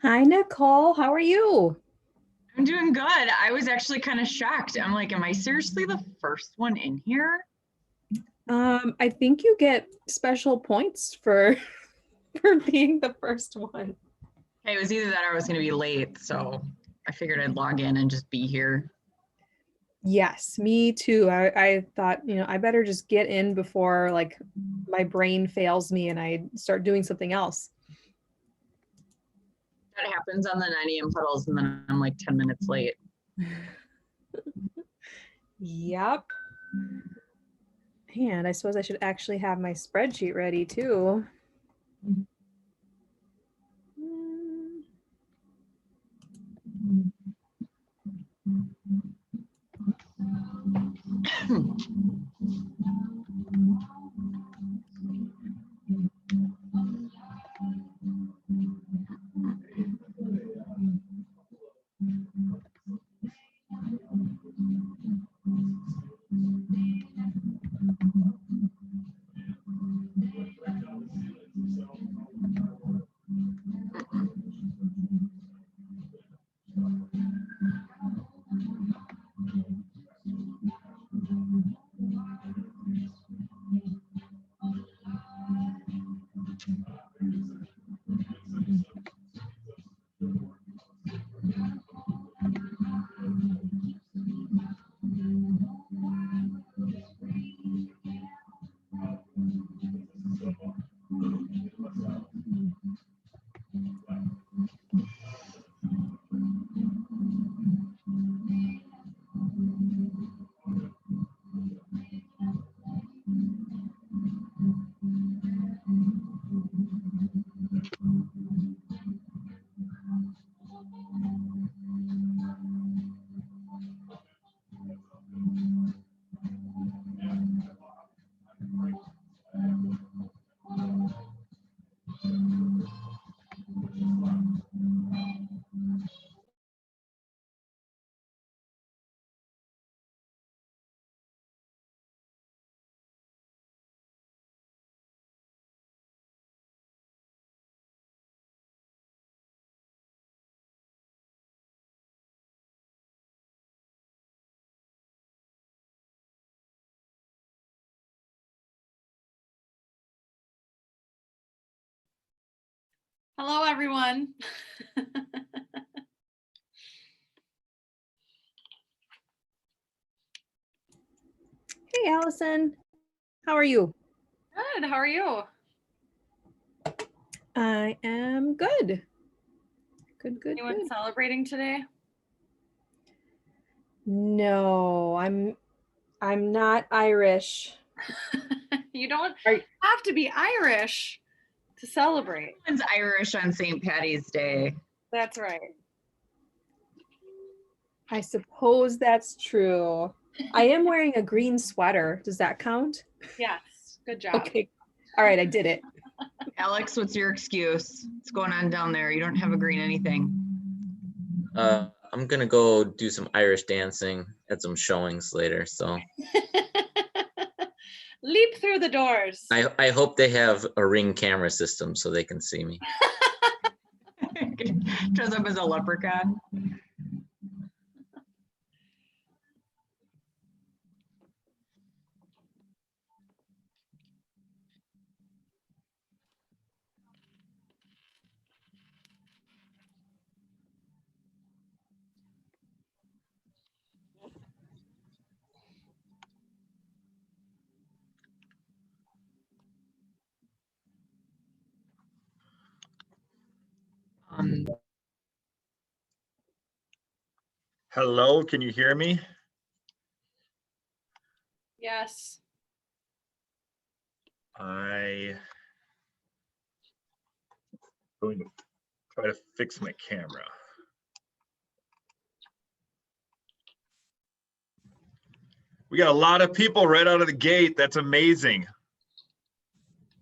Hi, Nicole. How are you? I'm doing good. I was actually kind of shocked. I'm like, am I seriously the first one in here? I think you get special points for for being the first one. Hey, it was either that or I was going to be late. So I figured I'd log in and just be here. Yes, me too. I thought, I better just get in before like my brain fails me and I start doing something else. That happens on the 9 a.m. puddles, and then I'm like 10 minutes late. Yep. And I suppose I should actually have my spreadsheet ready too. Mm. Hello, everyone. Hey, Allison. How are you? Good. How are you? I am good. Good. Anyone celebrating today? No, I'm not Irish. You don't Are have to be Irish to celebrate. Everyone's Irish on St. Patty's Day. That's right. I suppose that's true. I am wearing a green sweater. Does that count? Yes. Good job. Okay. All right, I did it. Alex, what's your excuse? What's going on down there? You don't have a green anything. I'm gonna go do some Irish dancing at some showings later. So Leap through the doors. I hope they have a Ring camera system so they can see me. Dress up as a leprechaun. Hello, can you hear me? Yes. I'm going to try to fix my camera. We got a lot of people right out of the gate. That's amazing.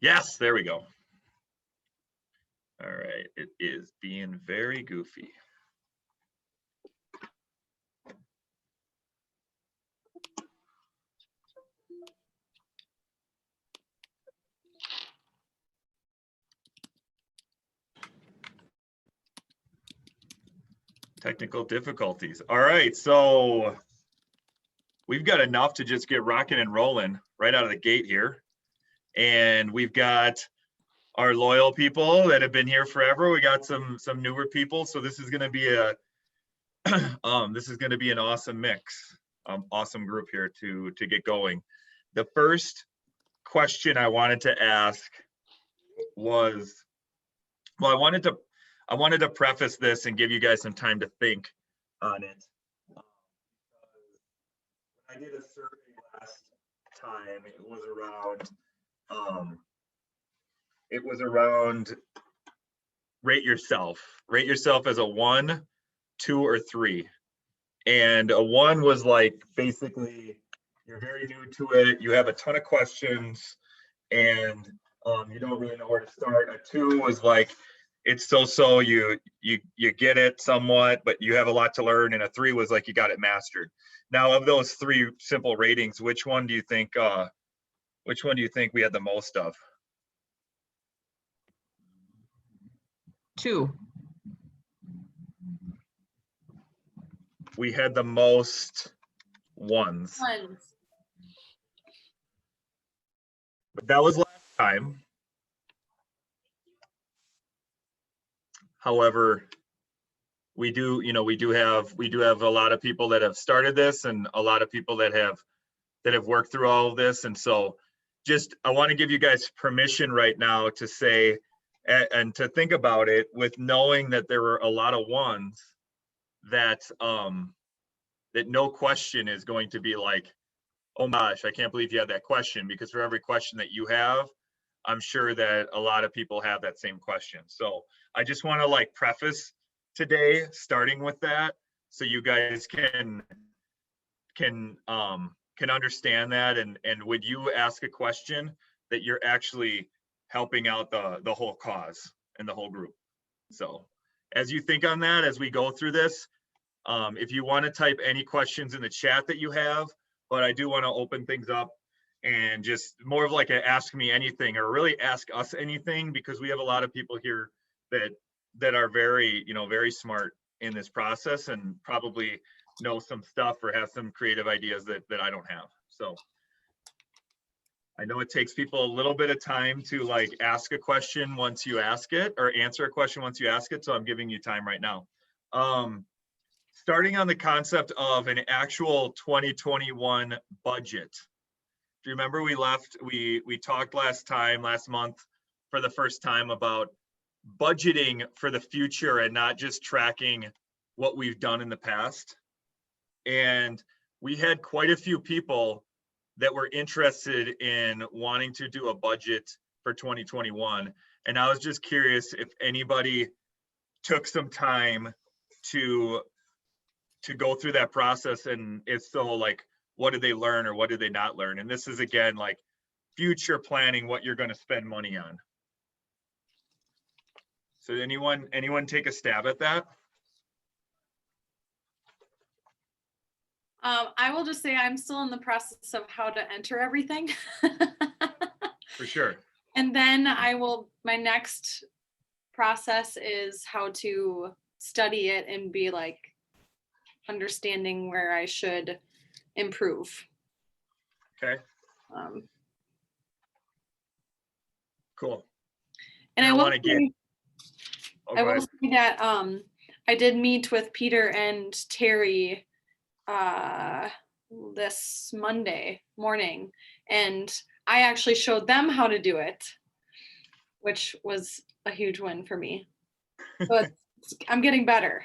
Yes, there we go. All right, it is being very goofy. Technical difficulties. All right, so we've got enough to just get rocking and rolling right out of the gate here. And we've got our loyal people that have been here forever. We got some newer people. So this is going to be a this is going to be an awesome mix, awesome group here to get going. The first question I wanted to ask was, well, I wanted to preface this and give you guys some time to think on it. I did a survey last time. It was around rate yourself as a 1, 2, or 3. And a 1 was like basically you're very new to it, you have a ton of questions, and you don't really know where to start. A 2 was like it's so you get it somewhat, but you have a lot to learn. And a 3 was like you got it mastered. Now, of those 3 simple ratings, which one do you think we had the most of? 2. We had the most 1s. But that was last time. However, we do have a lot of people that have started this and a lot of people that have worked through all of this. And so I want to give you guys permission right now to say and to think about it, with knowing that there were a lot of 1s that that no question is going to be like, oh my gosh, I can't believe you had that question, because for every question that you have, I'm sure that a lot of people have that same question. So I just want to like preface today starting with that, so you guys can understand that, and would you ask a question that you're actually helping out the whole cause and the whole group. So as you think on that, as we go through this, if you want to type any questions in the chat that you have, but I do want to open things up and just more of like a ask me anything, or really ask us anything, because we have a lot of people here that are very, very smart in this process and probably know some stuff or have some creative ideas that I don't have. So I know it takes people a little bit of time to like ask a question once you ask it, or answer a question once you ask it. So I'm giving you time right now. Starting on the concept of an actual 2021 budget. Do you remember we talked last month for the first time about budgeting for the future and not just tracking what we've done in the past? And we had quite a few people that were interested in wanting to do a budget for 2021. And I was just curious if anybody took some time to go through that process, and if so, like, what did they learn or what did they not learn? And this is, again, like future planning, what you're going to spend money on. So anyone take a stab at that? I will just say I'm still in the process of how to enter everything. For sure. And then my next process is how to study it and be like understanding where I should improve. Okay. Cool. And I will say that I did meet with Peter and Terry this Monday morning, and I actually showed them how to do it, which was a huge win for me. So I'm getting better.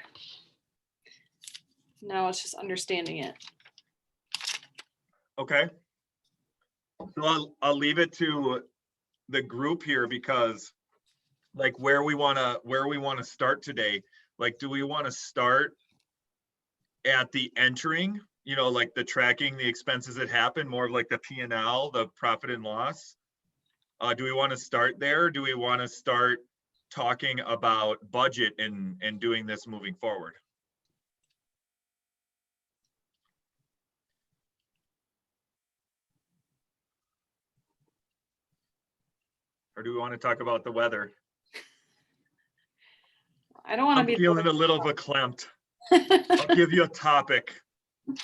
Now it's just understanding it. Okay. So I'll leave it to the group here, because like where we want to start today, like, do we want to start at the entering, like the tracking the expenses that happen, more of like the P&L, the profit and loss? Do we want to start there? Do we want to start talking about budget and doing this moving forward? Or do we want to talk about the weather? I don't want to be feeling a little verklempt. I'll give you a topic.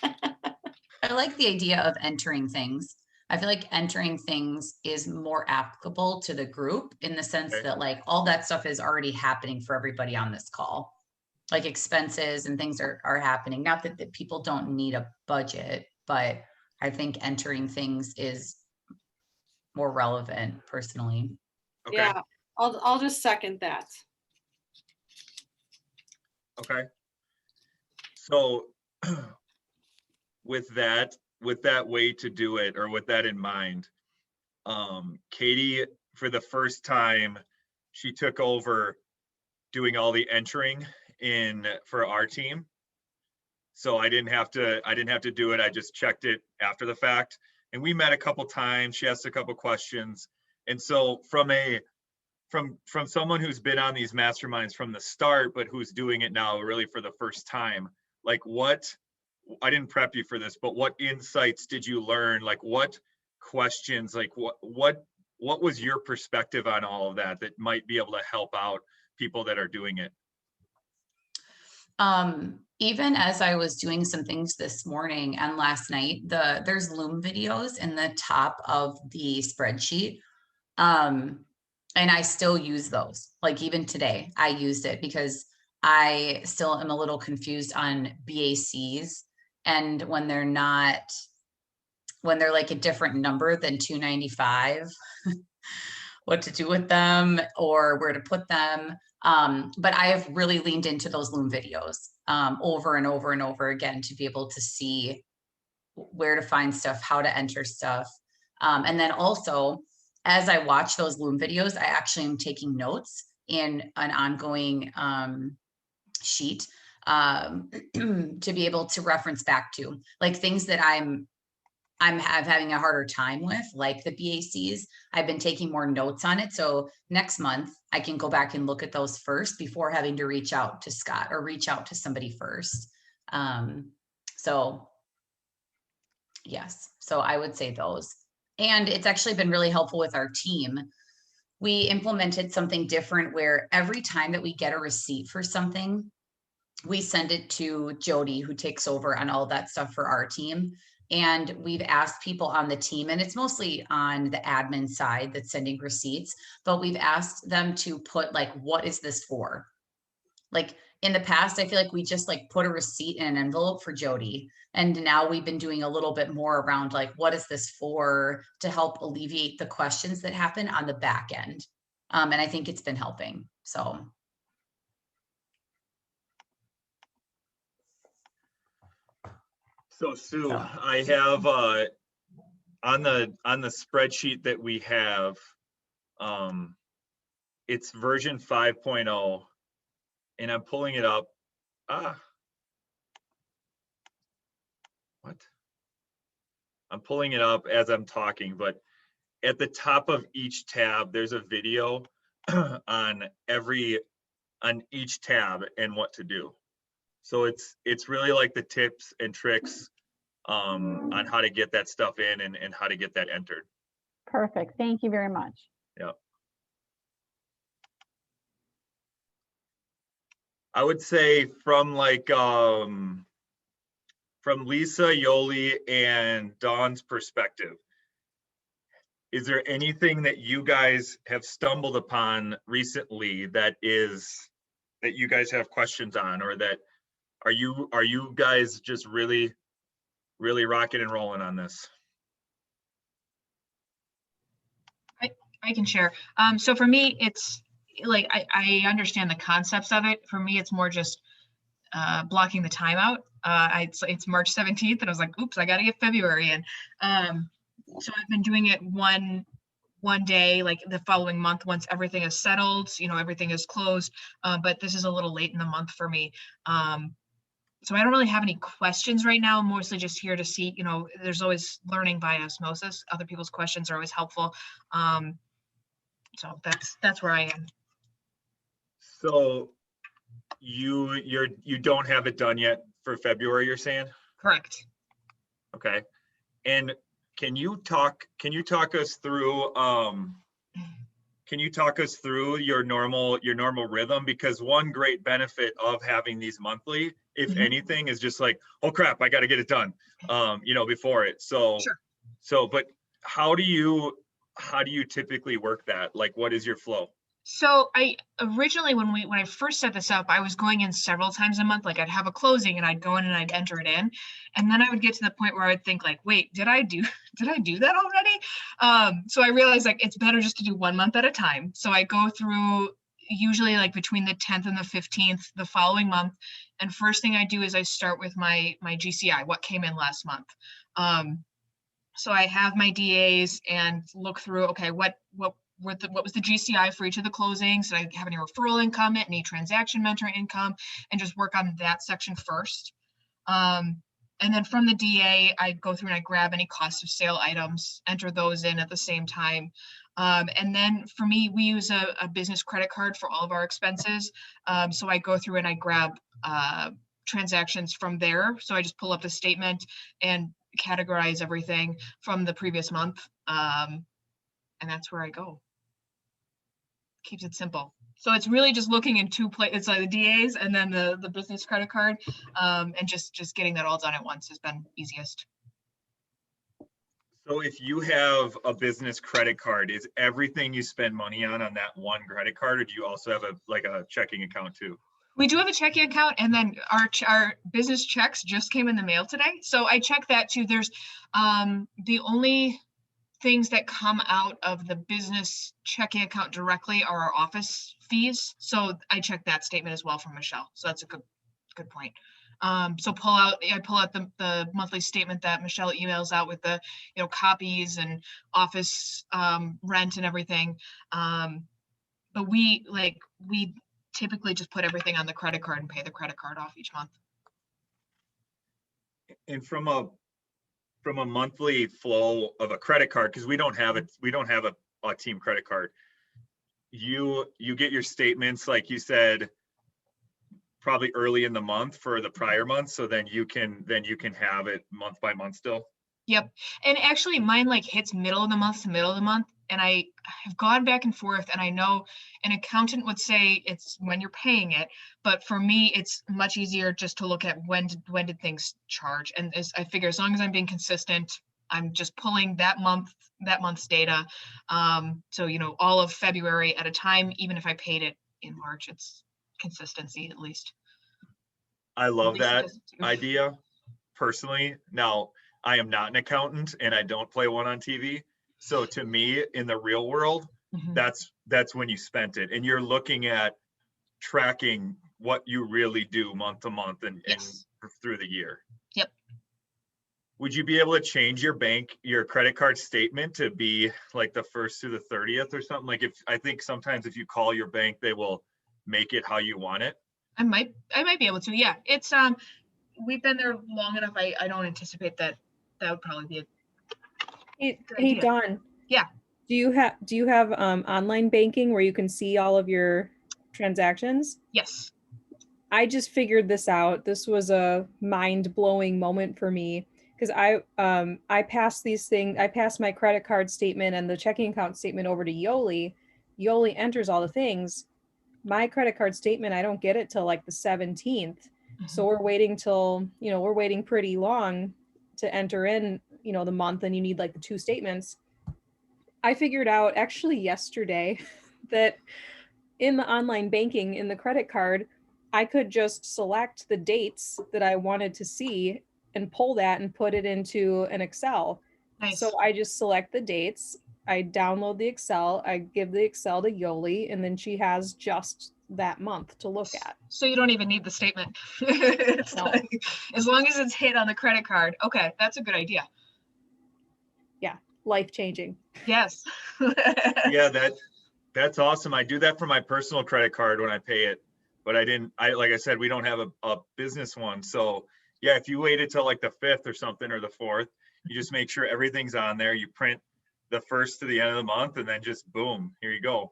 I like the idea of entering things. I feel like entering things is more applicable to the group in the sense Okay. that like all that stuff is already happening for everybody on this call. Like expenses and things are happening. Not that people don't need a budget, but I think entering things is more relevant personally. Okay. Yeah, I'll just second that. Okay. So with that way to do it, or with that in mind, Katie, for the first time, she took over doing all the entering in for our team. So I didn't have to do it. I just checked it after the fact. And we met a couple times. She asked a couple questions. And so from someone who's been on these masterminds from the start, but who's doing it now really for the first time, like I didn't prep you for this, but what insights did you learn? Like what questions, like what was your perspective on all of that might be able to help out people that are doing it? Even as I was doing some things this morning and last night, there's Loom videos in the top of the spreadsheet. And I still use those. Like even today, I used it because I still am a little confused on BACs. And when they're like a different number than 295, what to do with them or where to put them. But I have really leaned into those Loom videos over and over and over again to be able to see where to find stuff, how to enter stuff. And then also, as I watch those Loom videos, I actually am taking notes in an ongoing sheet to be able to reference back to, like things that I'm having a harder time with, like the BACs. I've been taking more notes on it. So next month I can go back and look at those first before having to reach out to Scott or reach out to somebody first. So yes, so I would say those. And it's actually been really helpful with our team. We implemented something different where every time that we get a receipt for something, we send it to Jody, who takes over on all that stuff for our team. And we've asked people on the team, and it's mostly on the admin side that's sending receipts, but we've asked them to put like, what is this for? Like in the past, I feel like we just like put a receipt in an envelope for Jody. And now we've been doing a little bit more around like, what is this for, to help alleviate the questions that happen on the back end. And I think it's been helping. So. So Sue, I have on the spreadsheet that we have, it's version 5.0, and I'm pulling it up. What? I'm pulling it up as I'm talking, but at the top of each tab, there's a video on each tab and what to do. So it's really like the tips and tricks on how to get that stuff in and how to get that entered. Perfect. Thank you very much. Yeah. I would say from like from Lisa, Yoli, and Dawn's perspective, is there anything that you guys have stumbled upon recently that you guys have questions on, or that are you guys just really rocking and rolling on this? I can share. So for me, it's like I understand the concepts of it. For me, it's more just blocking the time out. It's March 17th, and I was like, oops, I got to get February in. So I've been doing it one day, like the following month, once everything is settled, everything is closed. But this is a little late in the month for me. So I don't really have any questions right now. I'm mostly just here to see, there's always learning by osmosis. Other people's questions are always helpful. So that's where I am. So you don't have it done yet for February, you're saying? Correct. Okay. And can you talk us through your normal rhythm? Because one great benefit of having these monthly if Mhm. anything, is just like, oh crap, I got to get it done, before it. So, but how do you typically work that? Like, what is your flow? So I originally, when I first set this up, I was going in several times a month. Like I'd have a closing and I'd go in and I'd enter it in. And then I would get to the point where I'd think like, wait, did I do that already? So I realized like it's better just to do 1 month at a time. So I go through usually like between the 10th and the 15th the following month. And first thing I do is I start with my GCI, what came in last month. So I have my DAs and look through, okay, what was the GCI for each of the closings? Did I have any referral income, any transaction mentor income, and just work on that section first. And then from the DA, I go through and I grab any cost of sale items, enter those in at the same time. And then for me, we use a business credit card for all of our expenses. So I go through and I grab transactions from there. So I just pull up the statement and categorize everything from the previous month. And that's where I go. Keeps it simple. So it's really just looking in two places. It's like the DAs and then the business credit card, and just getting that all done at once has been easiest. So if you have a business credit card, is everything you spend money on that one credit card, or do you also have a checking account too? We do have a checking account, and then our business checks just came in the mail today. So I check that too. There's the only things that come out of the business checking account directly are our office fees. So I check that statement as well from Michelle. So that's a good point. So I pull out the monthly statement that Michelle emails out with the copies and office rent and everything. But we typically just put everything on the credit card and pay the credit card off each month. And from a monthly flow of a credit card, because we don't have a team credit card, you get your statements, like you said, probably early in the month for the prior month, so then you can have it month by month still. Yep. And actually mine like hits middle of the month to middle of the month. And I have gone back and forth, and I know an accountant would say it's when you're paying it, but for me, it's much easier just to look at when did things charge. And I figure as long as I'm being consistent, I'm just pulling that month's data. So, all of February at a time, even if I paid it in March, it's consistency at least. I love that idea personally. Now, I am not an accountant and I don't play one on TV. So to me, in the real world, that's when you spent it, and you're looking at tracking what you really do month to month and through the year. Yep. Would you be able to change your credit card statement to be like the 1st through the 30th or something? Like, I think sometimes if you call your bank, they will make it how you want it. I might be able to. Yeah. It's we've been there long enough. I don't anticipate that would probably be a Hey, Dawn. Yeah. Do you have online banking where you can see all of your transactions? Yes. I just figured this out. This was a mind-blowing moment for me because I passed my credit card statement and the checking account statement over to Yoli. Yoli enters all the things. My credit card statement, I don't get it till like the 17th. So we're waiting pretty long to enter in, the month, and you need like the 2 statements. I figured out actually yesterday that in the online banking, in the credit card, I could just select the dates that I wanted to see and pull that and put it into an Excel. Nice. So I just select the dates, I download the Excel, I give the Excel to Yoli, and then she has just that month to look at. So you don't even need the statement. It's No. like, as long as it's hit on the credit card. Okay, that's a good idea. Yeah, life-changing. Yes. Yeah, that's awesome. I do that for my personal credit card when I pay it, but like I said, we don't have a business one. So yeah, if you waited till like the 5th or something, or the 4th, you just make sure everything's on there. You print the 1st to the end of the month, and then just boom, here you go.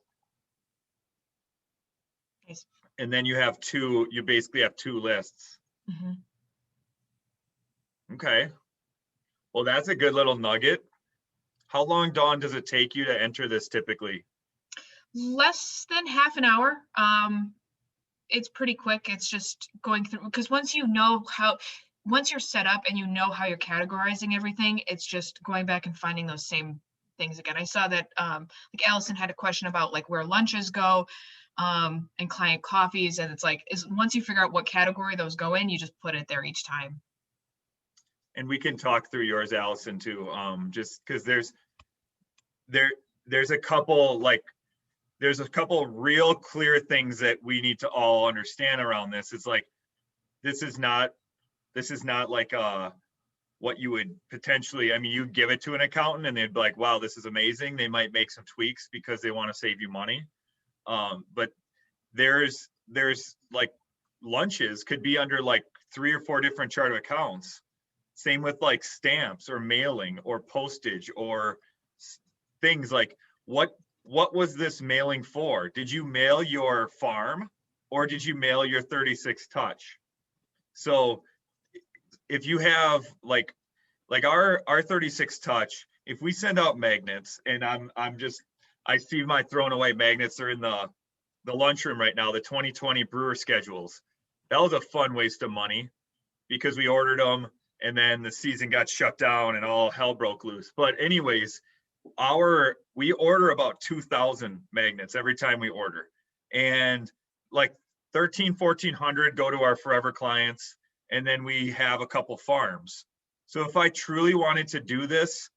Nice. And then you basically have 2 lists. Okay. Well, that's a good little nugget. How long, Dawn, does it take you to enter this typically? Less than half an hour. it's pretty quick. It's just going through, because once you're set up and you know how you're categorizing everything, it's just going back and finding those same things again. I saw that like Allison had a question about like where lunches go and client coffees, and it's like once you figure out what category those go in, you just put it there each time. And we can talk through yours, Allison, too, just because there's a couple real clear things that we need to all understand around this. It's like this is not like what you would potentially, I mean, you give it to an accountant and they'd be like, wow, this is amazing. They might make some tweaks because they want to save you money. But there's like lunches could be under like 3 or 4 different chart of accounts. Same with like stamps or mailing or postage or things like what was this mailing for? Did you mail your farm or did you mail your 36 touch? So if you have like our 36 touch, if we send out magnets, and I see my thrown away magnets are in the lunchroom right now, the 2020 brewer schedules. That was a fun waste of money because we ordered them and then the season got shut down and all hell broke loose. But anyways, we order about 2,000 magnets every time we order, and like 1,400 go to our forever clients, and then we have a couple farms. So if I truly wanted to do this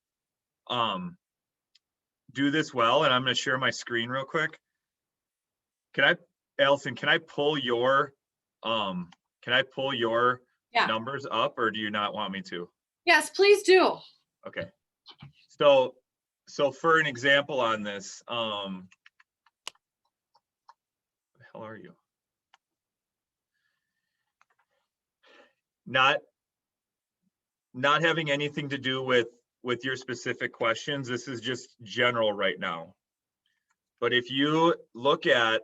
well, and I'm going to share my screen real quick. Allison, can I pull your Yeah. numbers up, or do you not want me to? Yes, please do. Okay. So for an example on this, where the hell are you? Not having anything to do with your specific questions. This is just general right now. But if you look at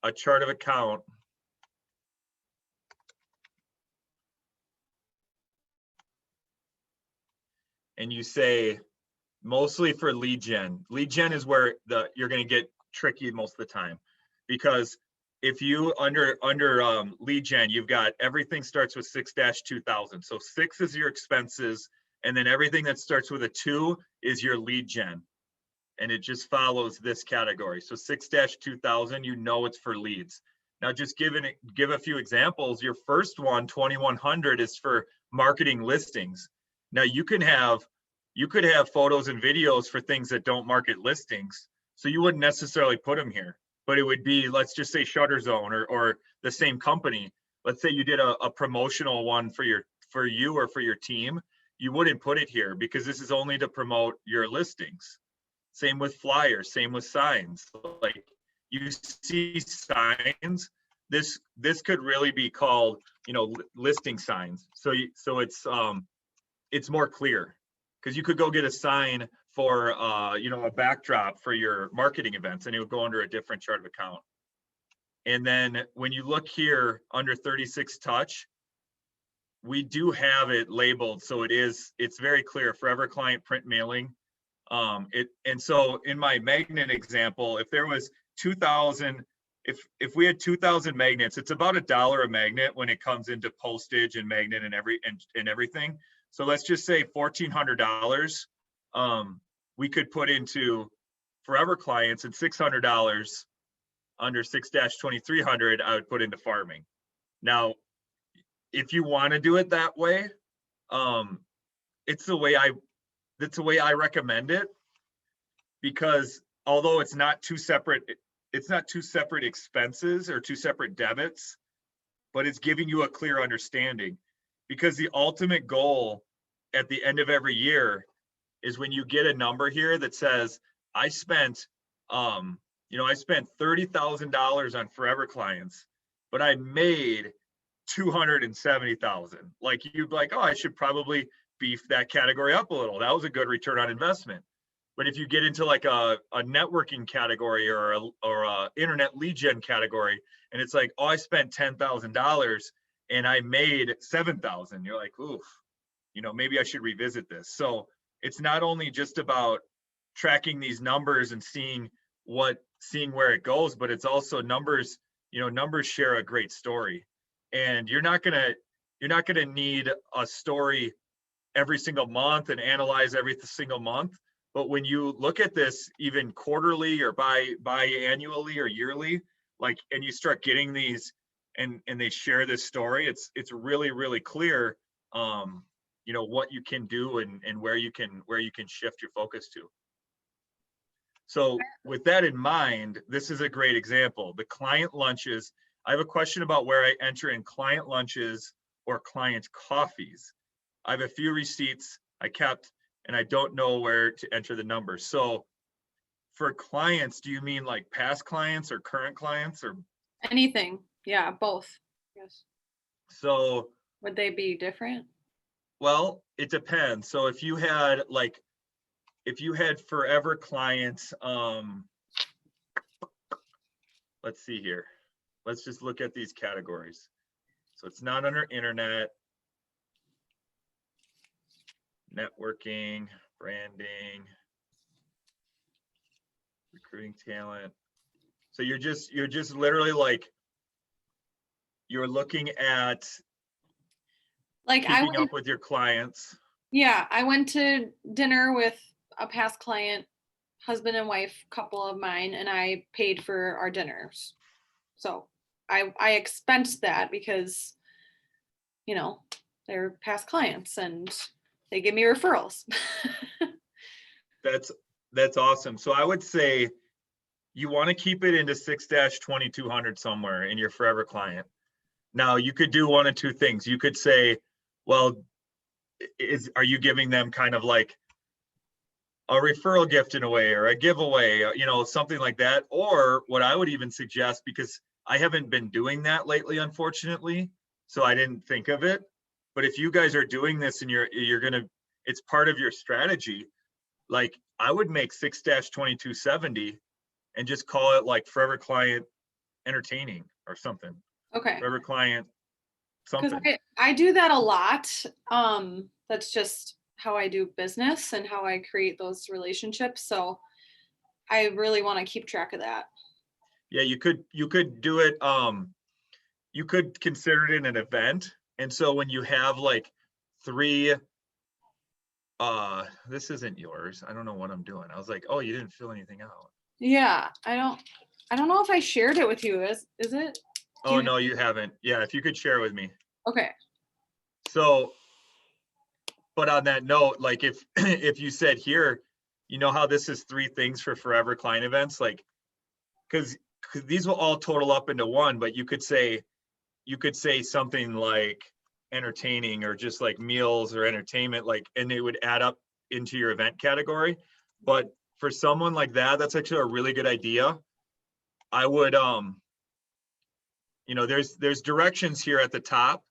a chart of account, and you say mostly for lead gen is where you're going to get tricky most of the time, because if you under lead gen, you've got everything starts with 6-2000. So 6 is your expenses, and then everything that starts with a 2 is your lead gen, and it just follows this category. So 6-2000, you know it's for leads. Now just give a few examples. Your first one, 2100, is for marketing listings. Now you could have photos and videos for things that don't market listings, so you wouldn't necessarily put them here. But it would be, let's just say Shutter Zone or the same company. Let's say you did a promotional one for you or for your team. You wouldn't put it here because this is only to promote your listings. Same with flyers, same with signs. Like you see signs, this could really be called, listing signs. So it's more clear, because you could go get a sign for a backdrop for your marketing events, and it would go under a different chart of account. And then when you look here under 36 touch, we do have it labeled, so it's very clear: forever client print mailing. And so in my magnet example, if there was 2,000, if we had 2,000 magnets, it's about $1 a magnet when it comes into postage and magnet and everything. So let's just say $1,400 we could put into forever clients, and $600 under 6-2300 I would put into farming. Now, if you want to do it that way, it's the way I recommend it, because although it's not two separate expenses or two separate debits, but it's giving you a clear understanding. Because the ultimate goal at the end of every year is when you get a number here that says, I spent $30,000 on forever clients, but I made 270,000. Like you'd be like, oh, I should probably beef that category up a little. That was a good return on investment. But if you get into like a networking category or a internet lead gen category, and it's like, oh, I spent $10,000 and I made 7,000, you're like, oof, maybe I should revisit this. So it's not only just about tracking these numbers and seeing where it goes, but it's also numbers. numbers share a great story, and you're not gonna need a story every single month and analyze every single month. But when you look at this even quarterly or biannually or yearly, like, and you start getting these and they share this story, it's really, really clear, what you can do and where you can shift your focus to. So with that in mind, this is a great example. The client lunches. I have a question about where I enter in client lunches or client coffees. I have a few receipts I kept, and I don't know where to enter the numbers. So for clients, do you mean like past clients or current clients, or? Anything. Yeah, both. Yes. So, Would they be different? well, it depends. So if you had forever clients, let's see here. Let's just look at these categories. So it's not under internet, networking, branding, recruiting talent. So you're just literally like, you're looking at Like keeping up with your clients. yeah, I went to dinner with a past client, husband and wife couple of mine, and I paid for our dinners. So I expensed that because, they're past clients and they give me referrals. That's awesome. So I would say you want to keep it into 6-2200 somewhere in your forever client. Now you could do one of two things. You could say, well, are you giving them kind of like a referral gift in a way, or a giveaway, something like that? Or what I would even suggest, because I haven't been doing that lately, unfortunately, so I didn't think of it. But if you guys are doing this and it's part of your strategy, like I would make 6-2270 and just call it like forever client entertaining or something. Okay. Forever client Because something. I do that a lot. That's just how I do business and how I create those relationships. So I really want to keep track of that. Yeah, you could do it. You could consider it an event. And so when you have like 3, this isn't yours. I don't know what I'm doing. I was like, oh, you didn't fill anything out. Yeah, I don't know if I shared it with you. Is it? Oh, no, you haven't. Yeah, if you could share with me. Okay. So, but on that note, like if if you said here, you know how this is 3 things for forever client events, like, because these will all total up into one, but you could say something like entertaining, or just like meals or entertainment, like, and it would add up into your event category. But for someone like that, that's actually a really good idea. I would, there's directions here at the top.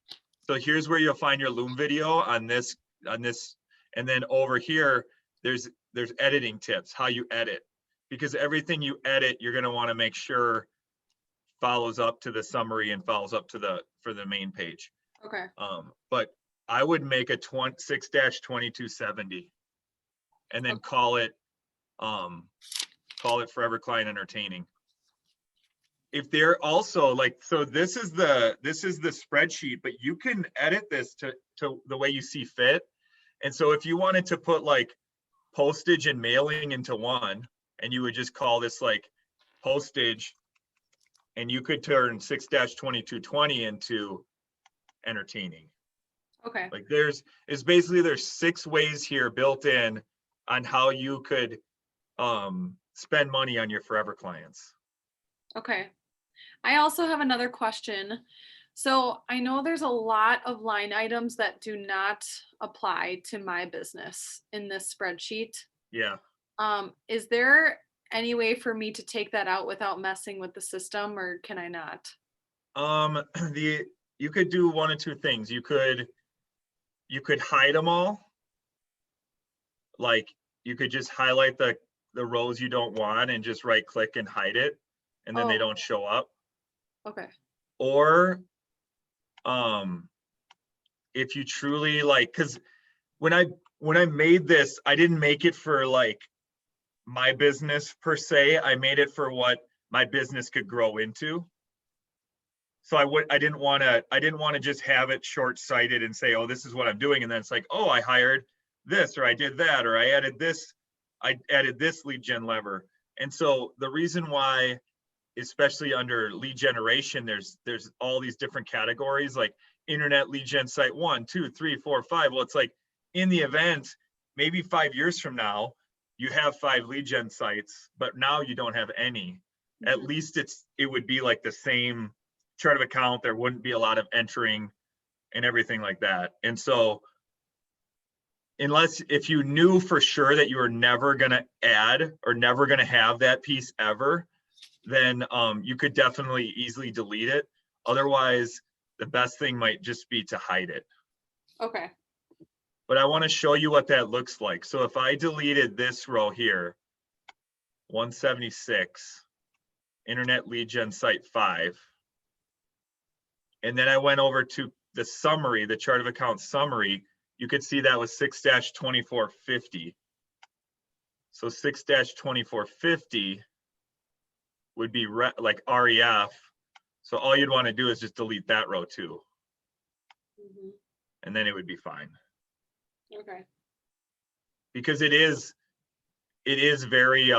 So here's where you'll find your Loom video on this, and then over here, there's editing tips, how you edit, because everything you edit, you're going to want to make sure follows up to the summary and follows up to for the main page. Okay. But I would make a 6-2270 and then call it forever client entertaining. If they're also like, so this is the spreadsheet, but you can edit this to the way you see fit. And so if you wanted to put like postage and mailing into one, and you would just call this like postage, and you could turn 6-2220 into entertaining. Okay. Like there's 6 ways here built in on how you could spend money on your forever clients. Okay. I also have another question. So I know there's a lot of line items that do not apply to my business in this spreadsheet. Yeah. Is there any way for me to take that out without messing with the system, or can I not? You could do one of two things. You could hide them all. Like you could just highlight the rows you don't want and just right click and hide it, and then they don't show up. Okay. Or if you truly like, because when I made this, I didn't make it for like my business per se. I made it for what my business could grow into. So I didn't want to just have it short-sighted and say, oh, this is what I'm doing. And then it's like, oh, I hired this, or I did that, or I added this lead gen lever. And so the reason why, especially under lead generation, there's all these different categories, like internet lead gen site 1, 2, 3, 4, 5. Well, it's like in the event, maybe 5 years from now, you have 5 lead gen sites, but now you don't have any. At least it would be like the same chart of account. There wouldn't be a lot of entering and everything like that. And so if you knew for sure that you were never going to add or never going to have that piece ever, then you could definitely easily delete it. Otherwise, the best thing might just be to hide it. Okay. But I want to show you what that looks like. So if I deleted this row here, 176, internet lead gen site 5, and then I went over to the summary, the chart of accounts summary, you could see that was 6-2450. So 6-2450 would be like REF. So all you'd want to do is just delete that row too. And then it would be fine. Okay. Because it is very,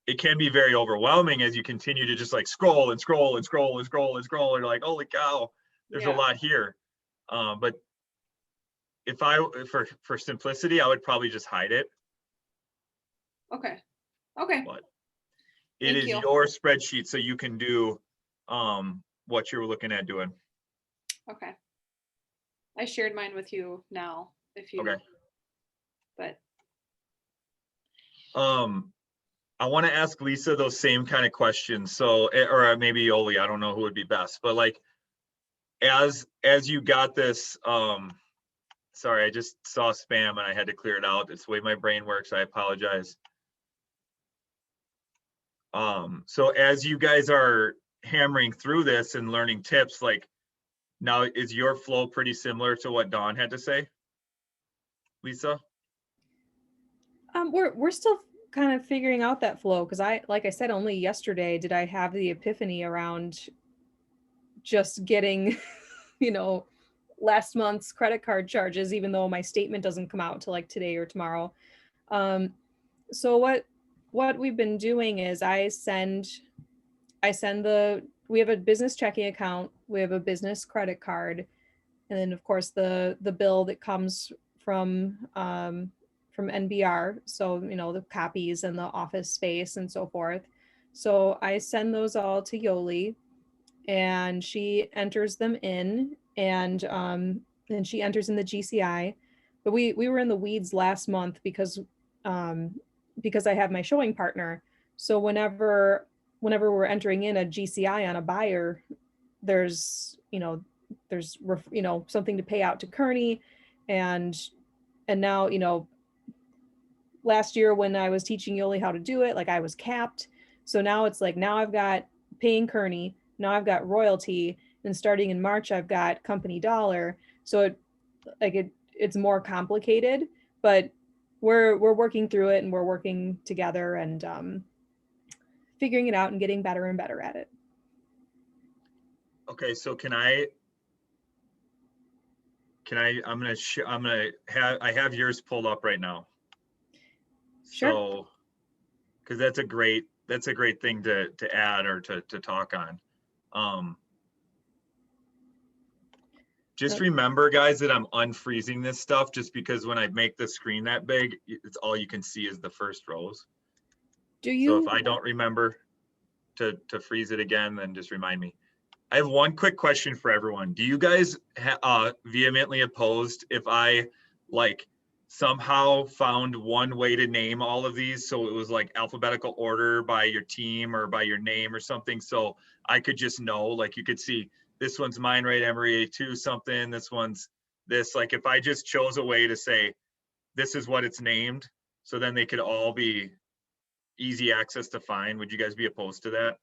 it can be very overwhelming as you continue to just like scroll and scroll and scroll and scroll and scroll. And you're like, holy cow, there's a lot here. But for simplicity, I would probably just hide it. Okay. Okay. But it Thank is you. your spreadsheet, so you can do what you're looking at doing. Okay. I shared mine with you now, if you. Okay. But. I want to ask Lisa those same kind of questions. So, or maybe Yoli, I don't know who would be best, but like, as you got this, sorry, I just saw spam and I had to clear it out. It's the way my brain works. I apologize. So as you guys are hammering through this and learning tips, like now is your flow pretty similar to what Dawn had to say, Lisa? We're still kind of figuring out that flow, because like I said, only yesterday did I have the epiphany around just getting, last month's credit card charges, even though my statement doesn't come out till like today or tomorrow. So what we've been doing is we have a business checking account, we have a business credit card, and then of course the bill that comes from NBR. So, the copies and the office space and so forth. So I send those all to Yoli, and she enters them in, and then she enters in the GCI. But we were in the weeds last month because I have my showing partner. So whenever we're entering in a GCI on a buyer, there's something to pay out to Kearney, and now, last year when I was teaching Yoli how to do it, like I was capped. So now it's like, now I've got paying Kearney, now I've got royalty, and starting in March, I've got company dollar. So it's more complicated, but we're working through it, and we're working together and figuring it out and getting better and better at it. Okay, so I have yours pulled up right now. Sure. So, because that's a great thing to add or to talk on. Just remember, guys, that I'm unfreezing this stuff just because when I make the screen that big, it's all you can see is the first rows. So if I don't remember to freeze it again, then just remind me. I have one quick question for everyone. Do you guys vehemently opposed if I somehow found one way to name all of these, so it was like alphabetical order by your team or by your name or something, so I could just know, like you could see this one's mine, right? Emory A2 something, this one's this, like if I just chose a way to say this is what it's named, so then they could all be easy access to find, would you guys be opposed to that?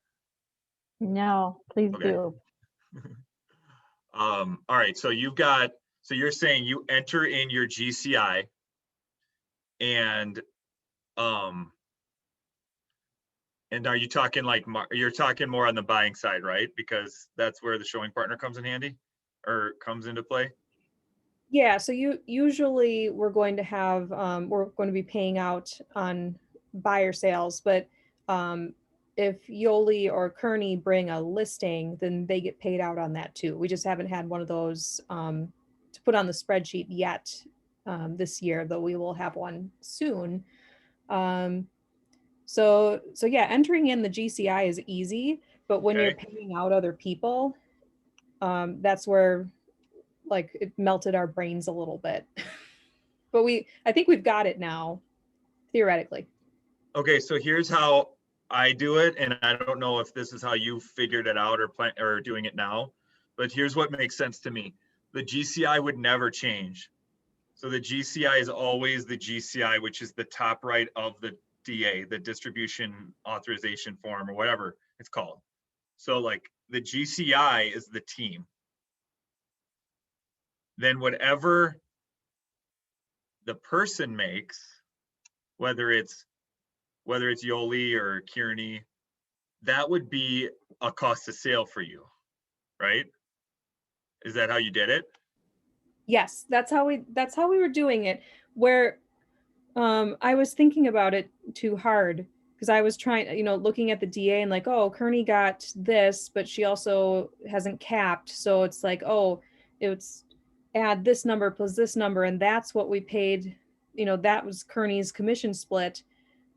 No, please Okay. do. All right, so you're saying you enter in your GCI and And are you talking like, you're talking more on the buying side, right? Because that's where the showing partner comes in handy or comes into play? Yeah, so usually we're going to have we're going to be paying out on buyer sales, but if Yoli or Kearney bring a listing, then they get paid out on that too. We just haven't had one of those to put on the spreadsheet yet this year, though we will have one soon. So yeah, entering in the GCI is easy, but when you're Okay. paying out other people, that's where like it melted our brains a little bit. But I think we've got it now, theoretically. Okay, so here's how I do it, and I don't know if this is how you figured it out or plan or doing it now, but here's what makes sense to me. The GCI would never change. So the GCI is always the GCI, which is the top right of the DA, the distribution authorization form or whatever it's called. So like the GCI is the team. Then whatever the person makes, whether it's Yoli or Kearney, that would be a cost of sale for you, right? Is that how you did it? Yes, that's how we were doing it. Where I was thinking about it too hard because I was trying, looking at the DA and like, oh, Kearney got this, but she also hasn't capped. So it's like, oh, it's add this number plus this number, and that's what we paid. That was Kearney's commission split.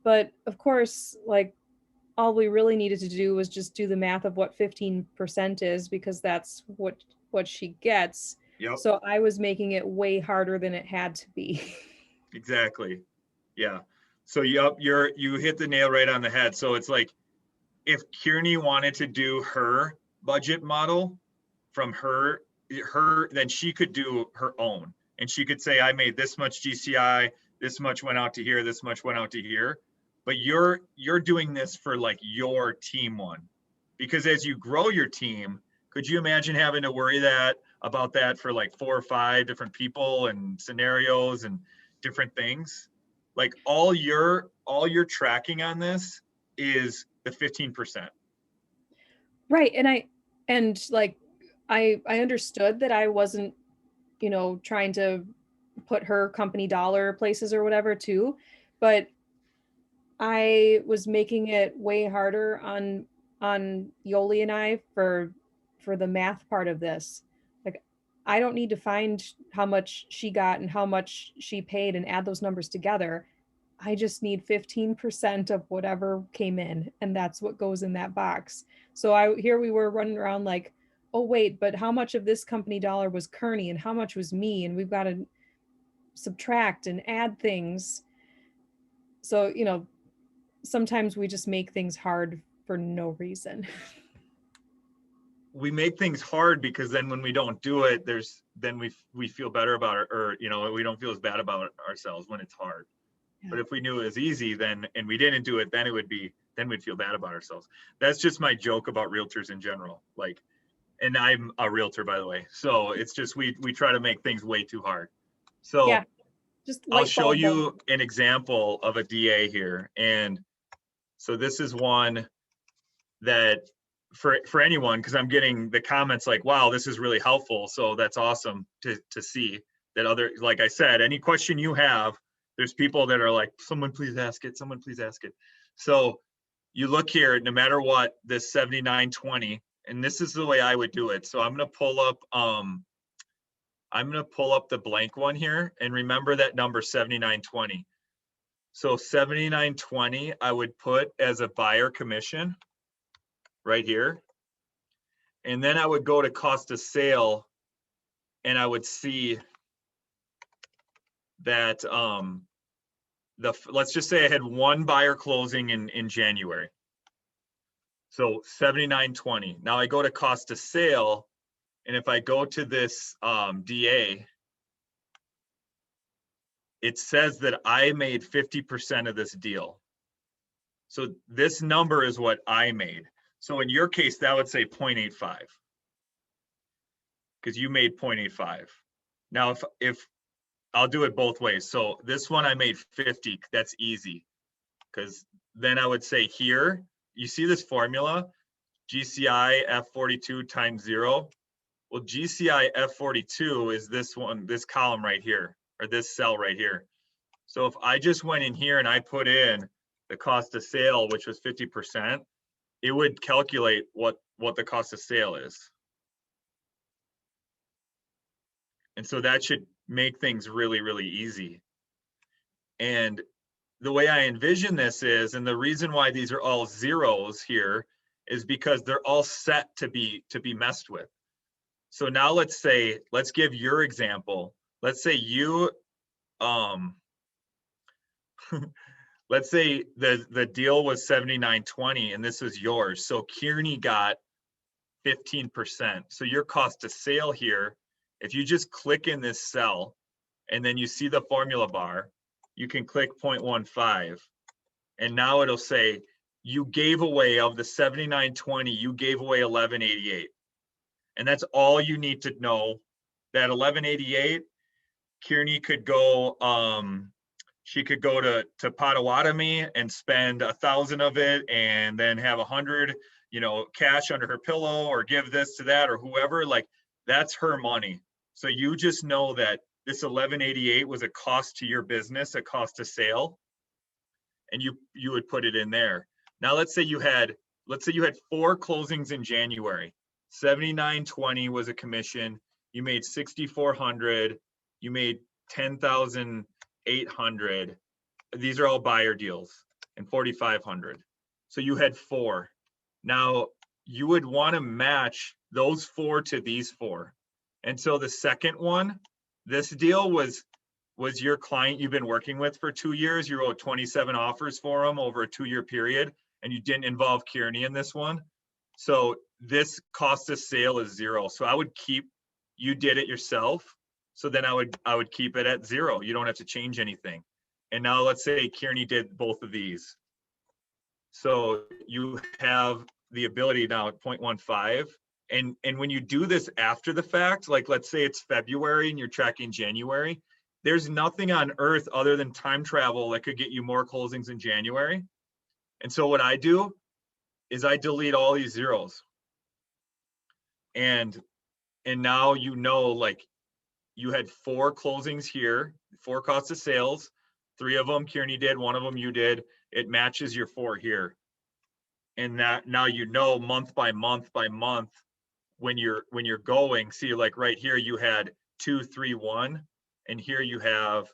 But of course, like all we really needed to do was just do the math of what 15% is because that's what she gets. Yep. So I was making it way harder than it had to be. Exactly. Yeah. So you hit the nail right on the head. So it's like if Kearney wanted to do her budget model from her then she could do her own. And she could say, I made this much GCI, this much went out to here, this much went out to here. But you're doing this for like your team one. Because as you grow your team, could you imagine having to worry about that for like 4 or 5 different people and scenarios and different things? Like all your tracking on this is the 15%. Right. And like I understood that I wasn't, trying to put her company dollar places or whatever too, but I was making it way harder on Yoli and I for the math part of this. Like I don't need to find how much she got and how much she paid and add those numbers together. I just need 15% of whatever came in, and that's what goes in that box. So here we were running around like, oh wait, but how much of this company dollar was Kearney and how much was me? And we've got to subtract and add things. So, sometimes we just make things hard for no reason. We make things hard because then when we don't do it, then we feel better about it, or we don't feel as bad about ourselves when it's hard. Yeah. But if we knew it was easy, and we didn't do it, then we'd feel bad about ourselves. That's just my joke about realtors in general. Like, and I'm a realtor, by the way. So it's just we try to make things way too hard. So yeah, just I'll show you an example of a DA here. And so this is one that for anyone, because I'm getting the comments like, wow, this is really helpful. So that's awesome to see that like I said, any question you have, there's people that are like, someone please ask it, someone please ask it. So you look here, no matter what, this 7920, and this is the way I would do it. So I'm gonna pull up the blank one here, and remember that number 7920. So 7920, I would put as a buyer commission right here. And then I would go to cost of sale, and I would see that let's just say I had one buyer closing in January. So 7920. Now I go to cost of sale, and if I go to this DA, it says that I made 50% of this deal. So this number is what I made. So in your case, that would say 0.85 because you made 0.85. Now, if I'll do it both ways. So this one I made 50, that's easy. Because then I would say here, you see this formula, GCI F42 times 0. Well, GCI F42 is this one, this column right here, or this cell right here. So if I just went in here and I put in the cost of sale, which was 50%, it would calculate what the cost of sale is. And so that should make things really, really easy. And the way I envision this is, and the reason why these are all zeros here is because they're all set to be messed with. So now let's give your example. Let's say you, let's say the deal was 79.20 and this was yours. So Kearney got 15%. So your cost of sale here, if you just click in this cell and then you see the formula bar, you can click 0.15. And now it'll say you gave away, of the 79.20, you gave away 11.88. And that's all you need to know. That 11.88, Kearney could go, she could go to Potawatomi and spend 1,000 of it and then have 100, cash under her pillow, or give this to that or whoever. Like, that's her money. So you just know that this 11.88 was a cost to your business, a cost of sale, and you would put it in there. Now let's say you had 4 closings in January. 79.20 was a commission. You made 6,400. You made 10,800. These are all buyer deals, and 4,500. So you had 4. Now you would want to match those 4 to these 4. And so the second one, this deal was your client you've been working with for 2 years. You wrote 27 offers for them over a 2-year period, and you didn't involve Kearney in this one. So this cost of sale is 0. So I would keep, you did it yourself. So then I would keep it at 0. You don't have to change anything. And now let's say Kearney did both of these. So you have the ability now at 0.15. And when you do this after the fact, like let's say it's February and you're tracking January, there's nothing on earth other than time travel that could get you more closings in January. And so what I do is I delete all these zeros. And now like you had 4 closings here, 4 costs of sales, 3 of them Kearney did, 1 of them you did. It matches your 4 here. And that now month by month by month when you're going, see, like right here you had 2, 3, 1, and here you have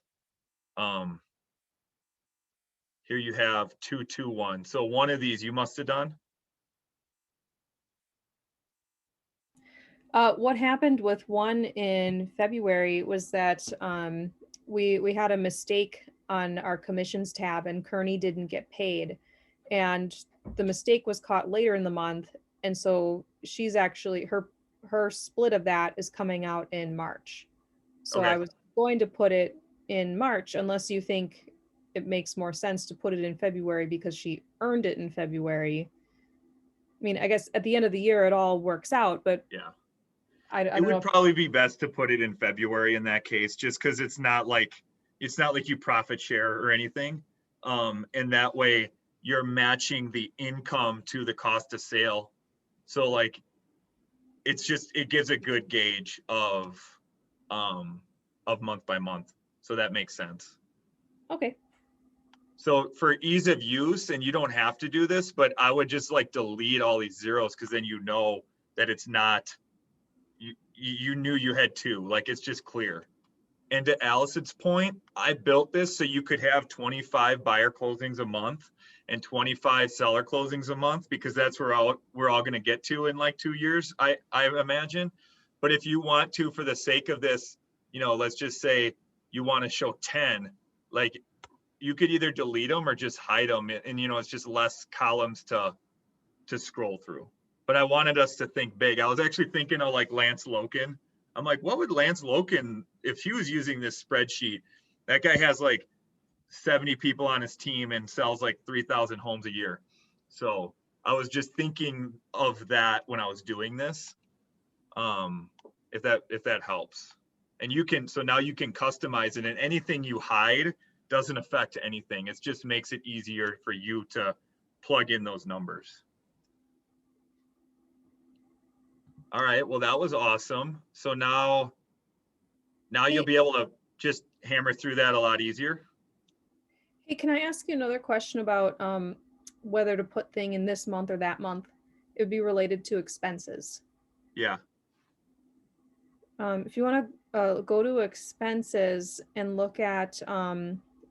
2, 2, 1. So one of these you must have done. What happened with one in February was that we had a mistake on our commissions tab, and Kearney didn't get paid, and the mistake was caught later in the month, and so she's actually her split of that is coming out in March. So Okay. I was going to put it in March, unless you think it makes more sense to put it in February because she earned it in February. I mean, I guess at the end of the year it all works out, but Yeah. I It don't know would if probably be best to put it in February in that case, just because it's not like you profit share or anything. And that way you're matching the income to the cost of sale. So like it gives a good gauge of month by month. So that makes sense. okay. So for ease of use, and you don't have to do this, but I would just like delete all these zeros, because then you know that it's not, you knew you had 2, like it's just clear. And to Allison's point, I built this so you could have 25 buyer closings a month and 25 seller closings a month, because that's where we're all going to get to in like 2 years, I imagine. But if you want to, for the sake of this, let's just say you want to show 10, like you could either delete them or just hide them, and it's just less columns to scroll through. But I wanted us to think big. I was actually thinking of like Lance Loken. I'm like, what would Lance Loken, if he was using this spreadsheet? That guy has like 70 people on his team and sells like 3,000 homes a year. So I was just thinking of that when I was doing this. If that helps. And so now you can customize it, and anything you hide doesn't affect anything. It just makes it easier for you to plug in those numbers. All right, well, that was awesome. So now you'll be able to just hammer through that a lot easier. Hey, can I ask you another question about whether to put thing in this month or that month? It would be related to expenses. Yeah. If you want to go to expenses and look at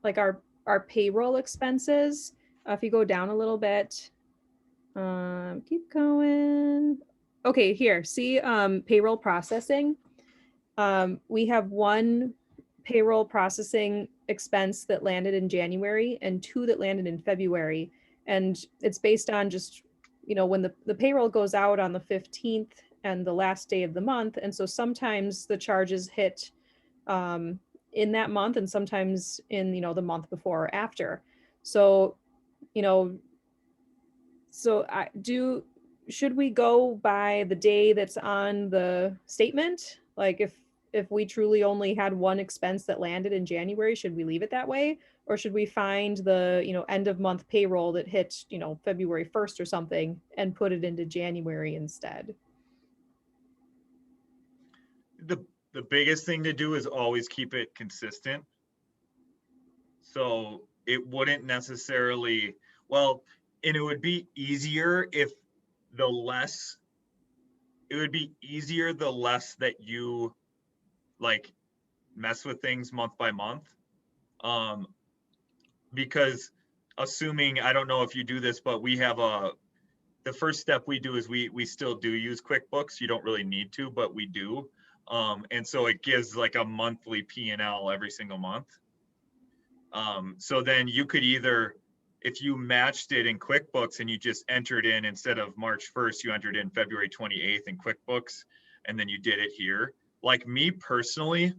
like our payroll expenses, if you go down a little bit, keep going. Okay, here, see payroll processing. We have one payroll processing expense that landed in January and two that landed in February. And it's based on just, when the payroll goes out on the 15th and the last day of the month. And so sometimes the charges hit in that month and sometimes in, the month before or after. So, should we go by the day that's on the statement? Like if we truly only had one expense that landed in January, should we leave it that way? Or should we find the, end of month payroll that hit, February 1st or something and put it into January instead? The biggest thing to do is always keep it consistent. So it wouldn't necessarily, well, and it would be easier if the less that you like mess with things month by month. Because assuming, I don't know if you do this, but we have the first step we do is we still do use QuickBooks. You don't really need to, but we do. And so it gives like a monthly P&L every single month. So then you could either, if you matched it in QuickBooks and you just entered in, instead of March 1st, you entered in February 28th in QuickBooks, and then you did it here. Like me personally,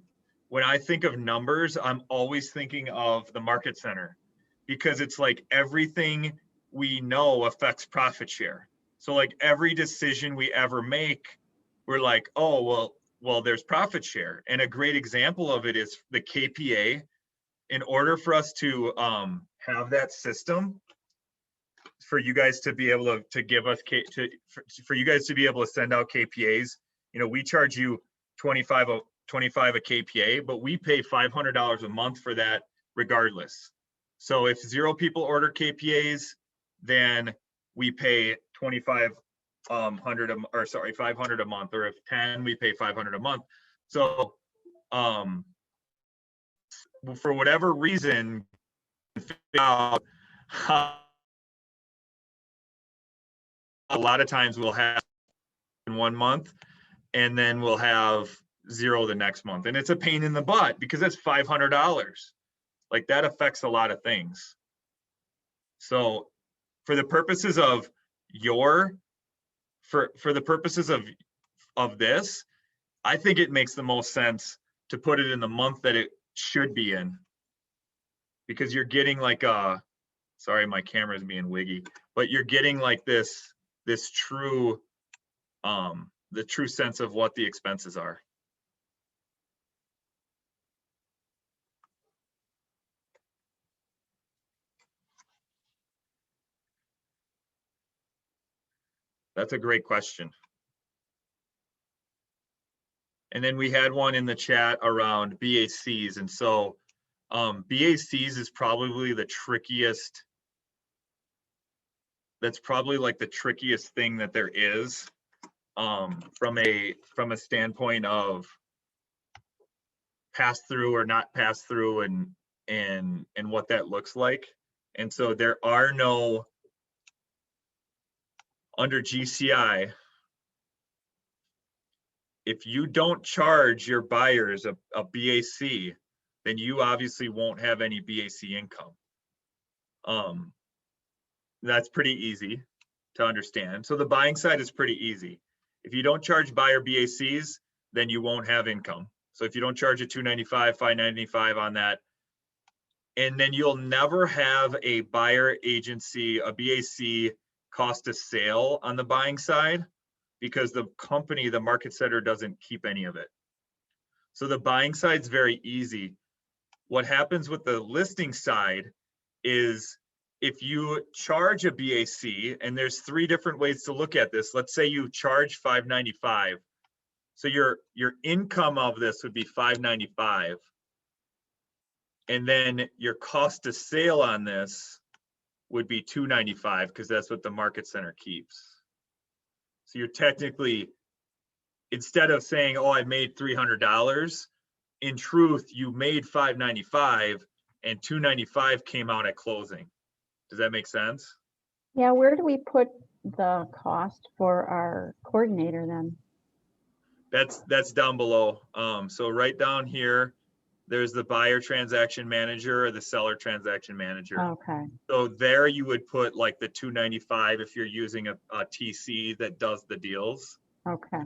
when I think of numbers, I'm always thinking of the market center, because it's like everything we know affects profit share. So like every decision we ever make, we're like, oh, well, there's profit share. And a great example of it is the KPA. In order for us to have that system, for you guys to be able to give us, for you guys to be able to send out KPAs, we charge you 25 a KPA, but we pay $500 a month for that regardless. So if 0 people order KPAs, then we pay 500 a month, or if 10, we pay 500 a month. So for whatever reason, a lot of times we'll have in 1 month and then we'll have 0 the next month, and it's a pain in the butt because that's $500. Like that affects a lot of things. So for the purposes of for the purposes of this, I think it makes the most sense to put it in the month that it should be in, because you're getting like sorry, my camera's being wiggy, but you're getting like this true the true sense of what the expenses are. That's a great question. And then we had one in the chat around BACs. And so BACs is probably the trickiest. That's probably like the trickiest thing that there is from a standpoint of pass through or not pass through and what that looks like. And so there are no, under GCI, if you don't charge your buyers a BAC, then you obviously won't have any BAC income. That's pretty easy to understand. So the buying side is pretty easy. If you don't charge buyer BACs, then you won't have income. So if you don't charge a $295, $595 on that, and then you'll never have a buyer agency, a BAC cost of sale on the buying side, because the company, the market setter, doesn't keep any of it. So the buying side's very easy. What happens with the listing side is if you charge a BAC, and there's 3 different ways to look at this. Let's say you charge $595. So your income of this would be $595. And then your cost of sale on this would be $295, because that's what the market center keeps. So you're technically, instead of saying, oh, I made $300, in truth, you made $595 and $295 came out at closing. Does that make sense? Yeah, where do we put the cost for our coordinator then? That's down below. So right down here, there's the buyer transaction manager or the seller transaction manager. Okay, So there you would put like the $295 if you're using a TC that does the deals. okay,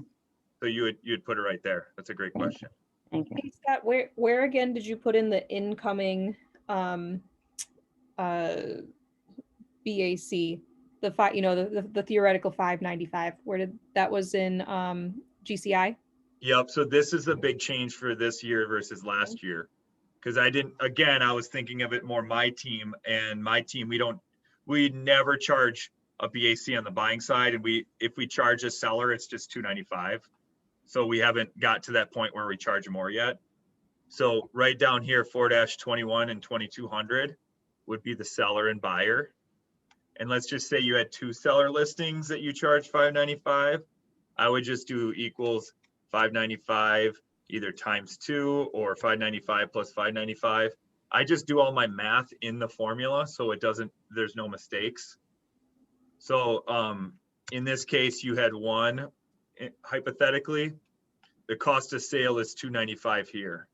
So you'd put it right there. That's a great question. thank you. Hey, Scott, where again did you put in the incoming BAC? The five, the theoretical 595. Where did that was in GCI? Yep. So this is a big change for this year versus last year. Because I was thinking of it more my team, and my team, we never charge a BAC on the buying side. And if we charge a seller, it's just $295. So we haven't got to that point where we charge more yet. So right down here, 4-21 and 2200 would be the seller and buyer. And let's just say you had 2 seller listings that you charge $595. I would just do equals $595 either times 2 or $595 plus $595. I just do all my math in the formula, so there's no mistakes. So in this case, you had 1, hypothetically, the cost of sale is $295 here.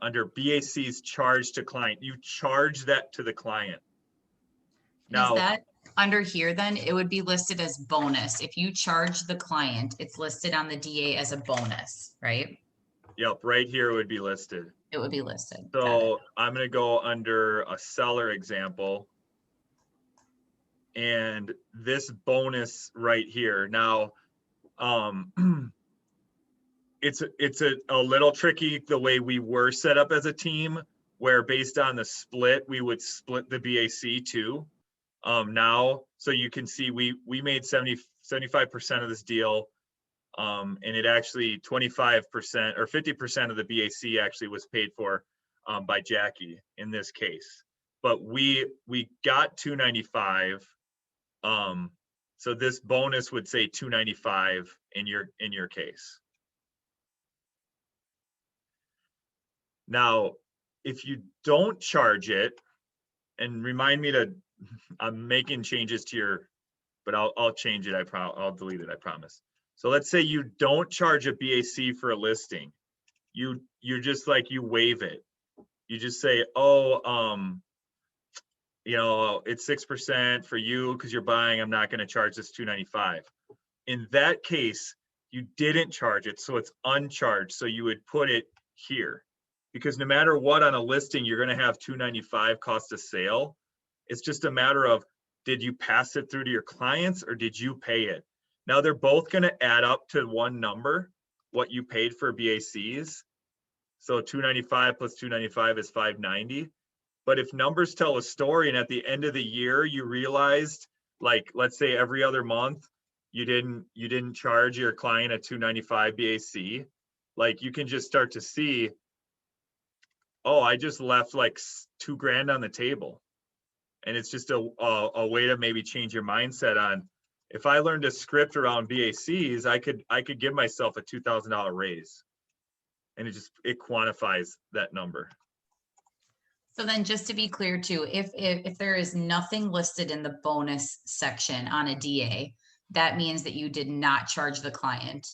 Under BAC's charge to client, you charge that to the client. Now, Is that under here then? It would be listed as bonus. If you charge the client, it's listed on the DA as a bonus, right? yep, right here would be listed. It would be listed. Got it. So I'm going to go under a seller example. And this bonus right here. Now, it's a little tricky the way we were set up as a team, where based on the split, we would split the BAC too. Now, so you can see we made 75% of this deal. And it actually 25% or 50% of the BAC actually was paid for by Jackie in this case. But we got $295. So this bonus would say $295 in your case. Now, if you don't charge it, and remind me I'm making changes to but I'll change it. I'll delete it, I promise. So let's say you don't charge a BAC for a listing. You're just like, you waive it. You just say, oh, it's 6% for you because you're buying. I'm not going to charge this $295. In that case, you didn't charge it, so it's uncharged. So you would put it here, because no matter what on a listing, you're going to have $295 cost of sale. It's just a matter of, did you pass it through to your clients or did you pay it? Now they're both going to add up to one number, what you paid for BACs. So $295 plus $295 is $590. But if numbers tell a story and at the end of the year, you realized, like, let's say every other month, you didn't charge your client a $295 BAC, like, you can just start to see, oh, I just left like $2,000 on the table. And it's just a way to maybe change your mindset on, if I learned a script around BACs, I could give myself a $2,000 raise. And it quantifies that number. So then just to be clear too, if there is nothing listed in the bonus section on a DA, that means that you did not charge the client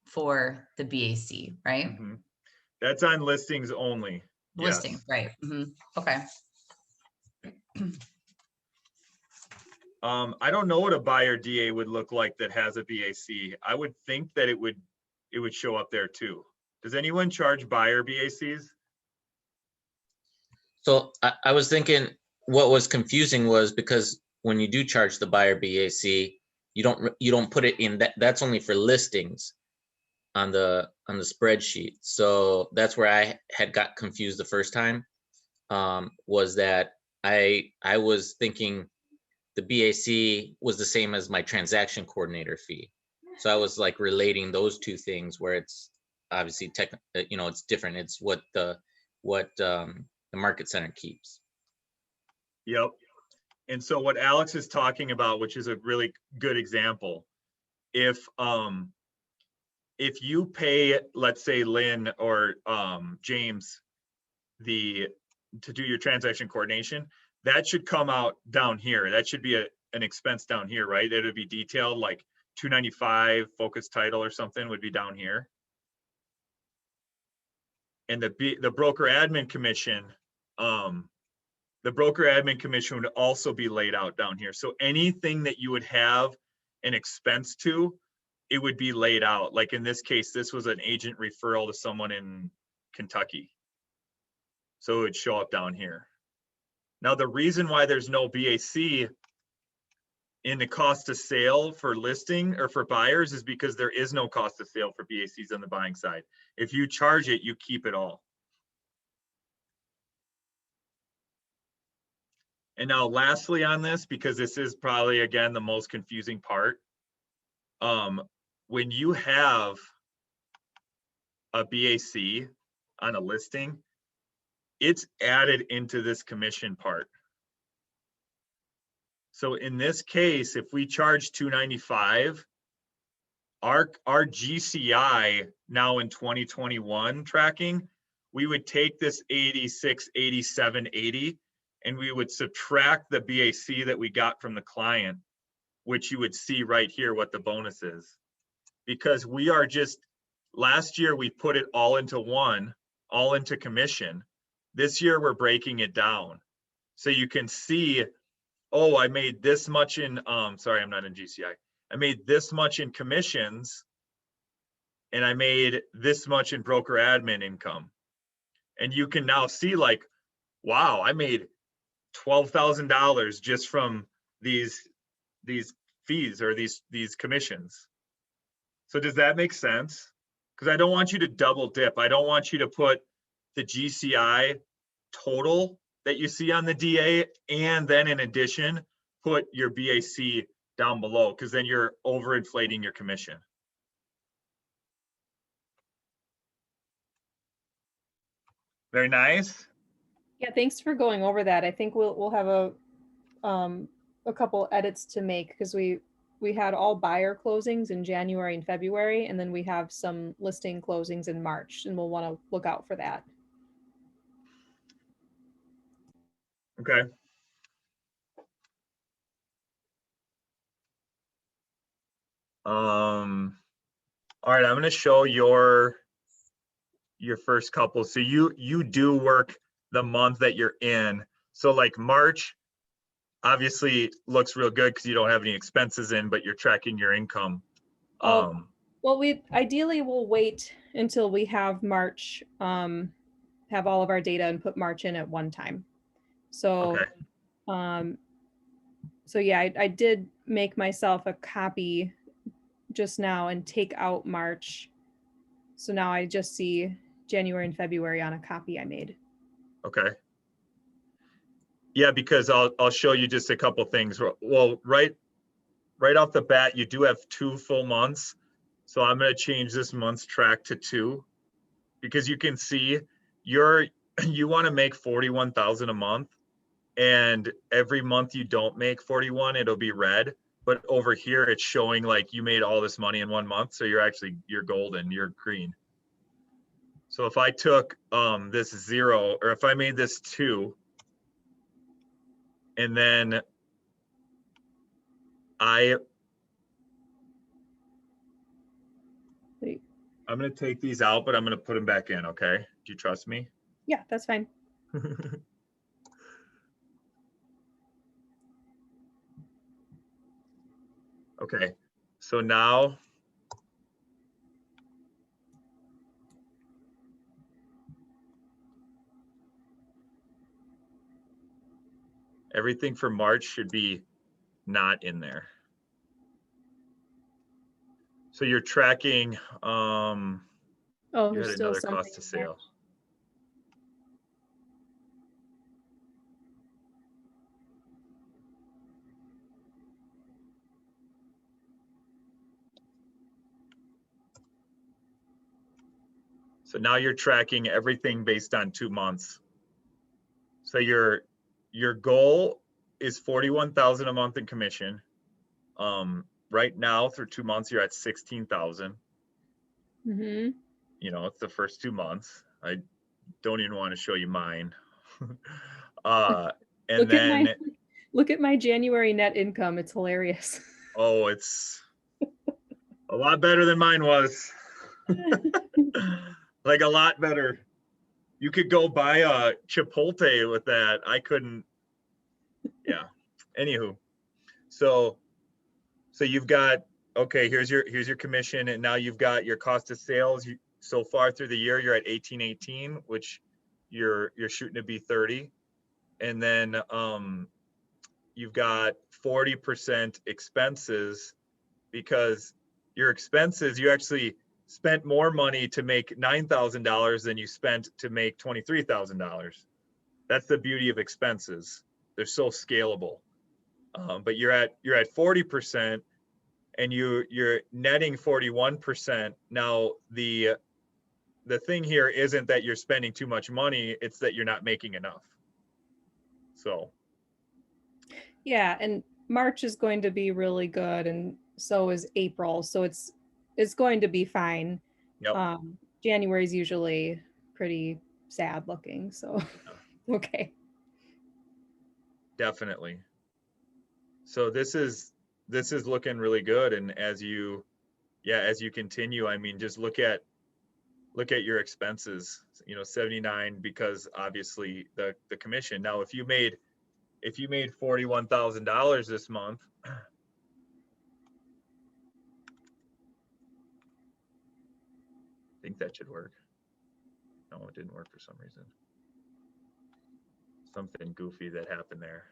for the BAC, right? Mm-hmm. That's on listings only. Listing, yes. Right. Mm-hmm. Okay. I don't know what a buyer DA would look like that has a BAC. I would think that it would show up there too. Does anyone charge buyer BACs? So I was thinking what was confusing was because when you do charge the buyer BAC, you don't put it in that's only for listings on the spreadsheet. So that's where I had got confused the first time, was that I was thinking the BAC was the same as my transaction coordinator fee. So I was like relating those two things where it's obviously it's different. It's what the market center keeps. Yep. And so what Alex is talking about, which is a really good example, if you pay, let's say Lynn or James to do your transaction coordination, that should come out down here. That should be an expense down here, right? It would be detailed like 295 focus title or something would be down here. And the broker admin commission, would also be laid out down here. So anything that you would have an expense to, it would be laid out. Like in this case, this was an agent referral to someone in Kentucky. So it would show up down here. Now, the reason why there's no BAC in the cost of sale for listing or for buyers is because there is no cost of sale for BACs on the buying side. If you charge it, you keep it all. And now lastly on this, because this is probably, again, the most confusing part, when you have a BAC on a listing, it's added into this commission part. So in this case, if we charge $295, our GCI now in 2021 tracking, we would take this 86, 87, 80, and we would subtract the BAC that we got from the client, which you would see right here what the bonus is. Because we are just, last year we put it all into all into commission. This year we're breaking it down. So you can see, oh, I made this much in, sorry, I'm not in GCI. I made this much in commissions and I made this much in broker admin income. And you can now see like, wow, I made $12,000 just from these fees or these commissions. So does that make sense? Because I don't want you to double dip. I don't want you to put the GCI total that you see on the DA and then in addition, put your BAC down below, because then you're overinflating your commission. Very nice. Yeah, thanks for going over that. I think we'll have a couple edits to make because we had all buyer closings in January and February, and then we have some listing closings in March, and we'll want to look out for that. Okay. All right, I'm going to show your first couple. So you do work the month that you're in. So like March obviously looks real good because you don't have any expenses in, but you're tracking your income. Well, we ideally will wait until we have March, have all of our data and put March in at one time. So, okay. So yeah, I did make myself a copy just now and take out March. So now I just see January and February on a copy I made. Okay. Yeah, because I'll show you just a couple things. Well, right off the bat, you do have 2 full months. So I'm going to change this month's track to 2 because you can see you want to make 41,000 a month, and every month you don't make 41, it'll be red. But over here, it's showing like you made all this money in 1 month. So you're golden, you're green. So if I took this 0, or if I made this 2, and then I'm going to take these out, but I'm going to put them back in. Okay. Do you trust me? Yeah, that's fine. Okay. So now everything for March should be not in there. So you're tracking, oh, you there's had still another something cost of sale. So now you're tracking everything based on 2 months. So your goal is 41,000 a month in commission. Right now through 2 months, you're at 16,000. Mm-hmm. You know, it's the first 2 months. I don't even want to show you mine. And Look at then, look at my January net income. It's hilarious. oh, it's a lot better than mine was. Like a lot better. You could go buy a Chipotle with that. I couldn't. Yeah. Anywho, so you've got, okay, here's your commission, and now you've got your cost of sales. So far through the year, you're at 1818, which you're shooting to be 30, and then you've got 40% expenses, because your expenses, you actually spent more money to make $9,000 than you spent to make $23,000. That's the beauty of expenses. They're so scalable. But you're at 40%, and you're netting 41%. Now the thing here isn't that you're spending too much money, it's that you're not making enough. So Yeah, and March is going to be really good, and so is April. So it's going to be fine. yep. January is usually pretty sad looking. So okay. Definitely. So this is looking really good. And as you continue, I mean, just look at your expenses, 79, because obviously the commission. Now, if you made $41,000 this month, I think that should work. No, it didn't work for some reason. Something goofy that happened there.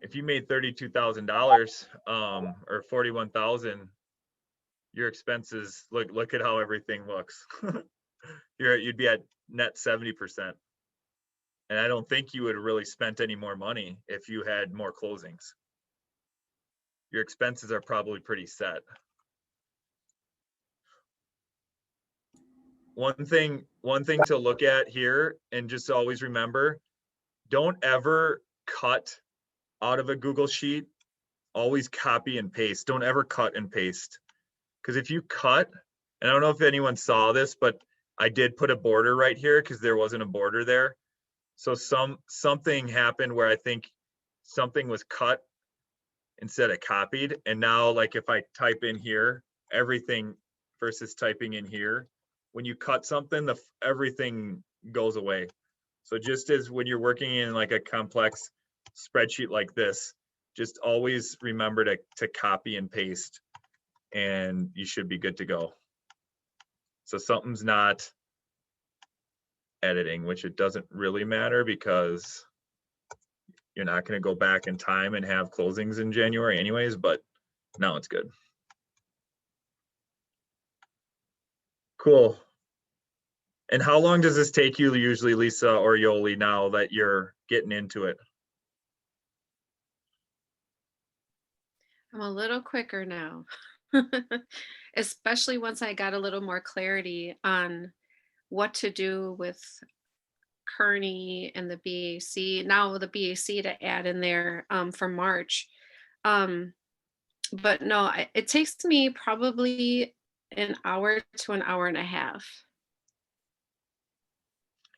If you made $32,000 or 41,000, your expenses, look at how everything looks. You'd be at net 70%. And I don't think you would have really spent any more money if you had more closings. Your expenses are probably pretty set. One thing to look at here, and just always remember, don't ever cut out of a Google sheet. Always copy and paste. Don't ever cut and paste. Because if you cut, and I don't know if anyone saw this, but I did put a border right here because there wasn't a border there. So something happened where I think something was cut instead of copied. And now, like, if I type in here, everything versus typing in here, when you cut something, everything goes away. So just as when you're working in like a complex spreadsheet like this, just always remember to copy and paste, and you should be good to go. So something's not editing, which it doesn't really matter, because you're not going to go back in time and have closings in January anyways, but now it's good. Cool. And how long does this take you usually, Lisa or Yoli, now that you're getting into it? I'm a little quicker now, especially once I got a little more clarity on what to do with Kearney and the BAC. Now the BAC to add in there for March. But no, it takes me probably an hour to an hour and a half.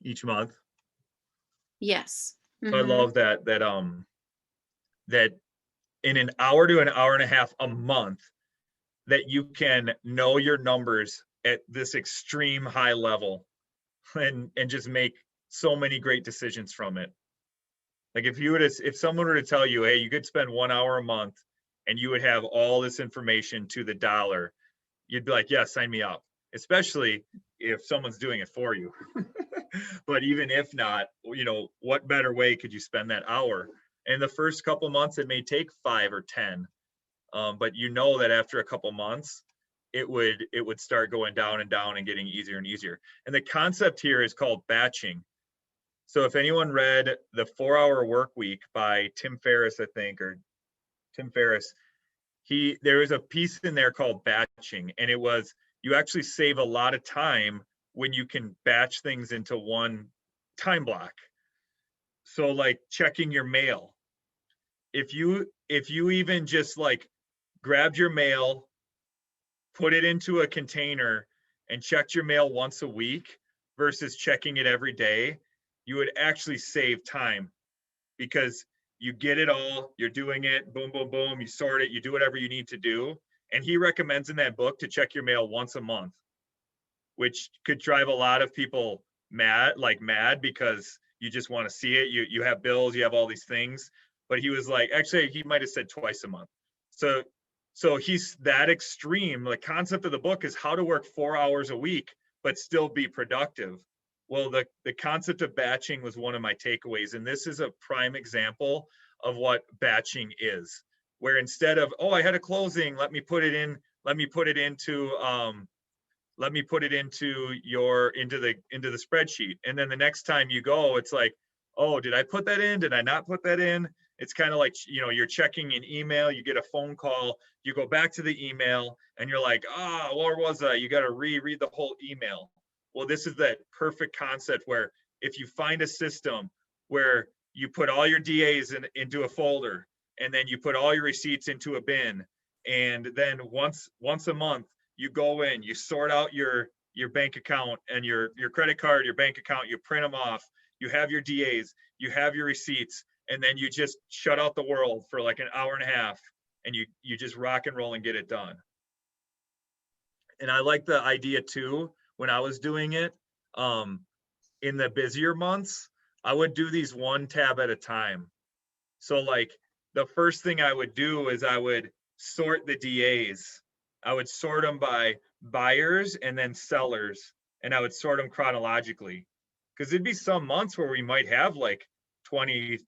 Each month? Yes. So I love that in an hour to an hour and a half a month, that you can know your numbers at this extreme high level and just make so many great decisions from it. Like if someone were to tell you, hey, you could spend 1 hour a month and you would have all this information to the dollar, you'd be like, yeah, sign me up, especially if someone's doing it for you. But even if not, what better way could you spend that hour? In the first couple months, it may take 5 or 10, but you know that after a couple months, it would start going down and down and getting easier and easier. And the concept here is called batching. So if anyone read The 4-Hour Work Week by Tim Ferriss, there was a piece in there called batching, and it was, you actually save a lot of time when you can batch things into one time block. So like checking your mail, if you even just like grabbed your mail, put it into a container and checked your mail once a week versus checking it every day, you would actually save time, because you get it all, you're doing it, boom, boom, boom, you sort it, you do whatever you need to do. And he recommends in that book to check your mail once a month, which could drive a lot of people mad, because you just want to see it. You have bills, you have all these things. But he was like, actually, he might have said twice a month. So he's that extreme. The concept of the book is how to work 4 hours a week, but still be productive. Well, the concept of batching was one of my takeaways. And this is a prime example of what batching is, where instead of, oh, I had a closing, let me put it into the spreadsheet. And then the next time you go, it's like, oh, did I put that in? Did I not put that in? It's kind of like, you're checking an email, you get a phone call, you go back to the email and you're like, where was I? You got to reread the whole email. Well, this is that perfect concept where if you find a system where you put all your DAs into a folder, and then you put all your receipts into a bin, and then once a month, you go in, you sort out your bank account and your credit card, your bank account, you print them off, you have your DAs, you have your receipts, and then you just shut out the world for like an hour and a half, and you just rock and roll and get it done. And I like the idea too, when I was doing it, in the busier months, I would do these one tab at a time. So like the first thing I would do is I would sort the DAs. I would sort them by buyers and then sellers, and I would sort them chronologically. Because there'd be some months where we might have like 20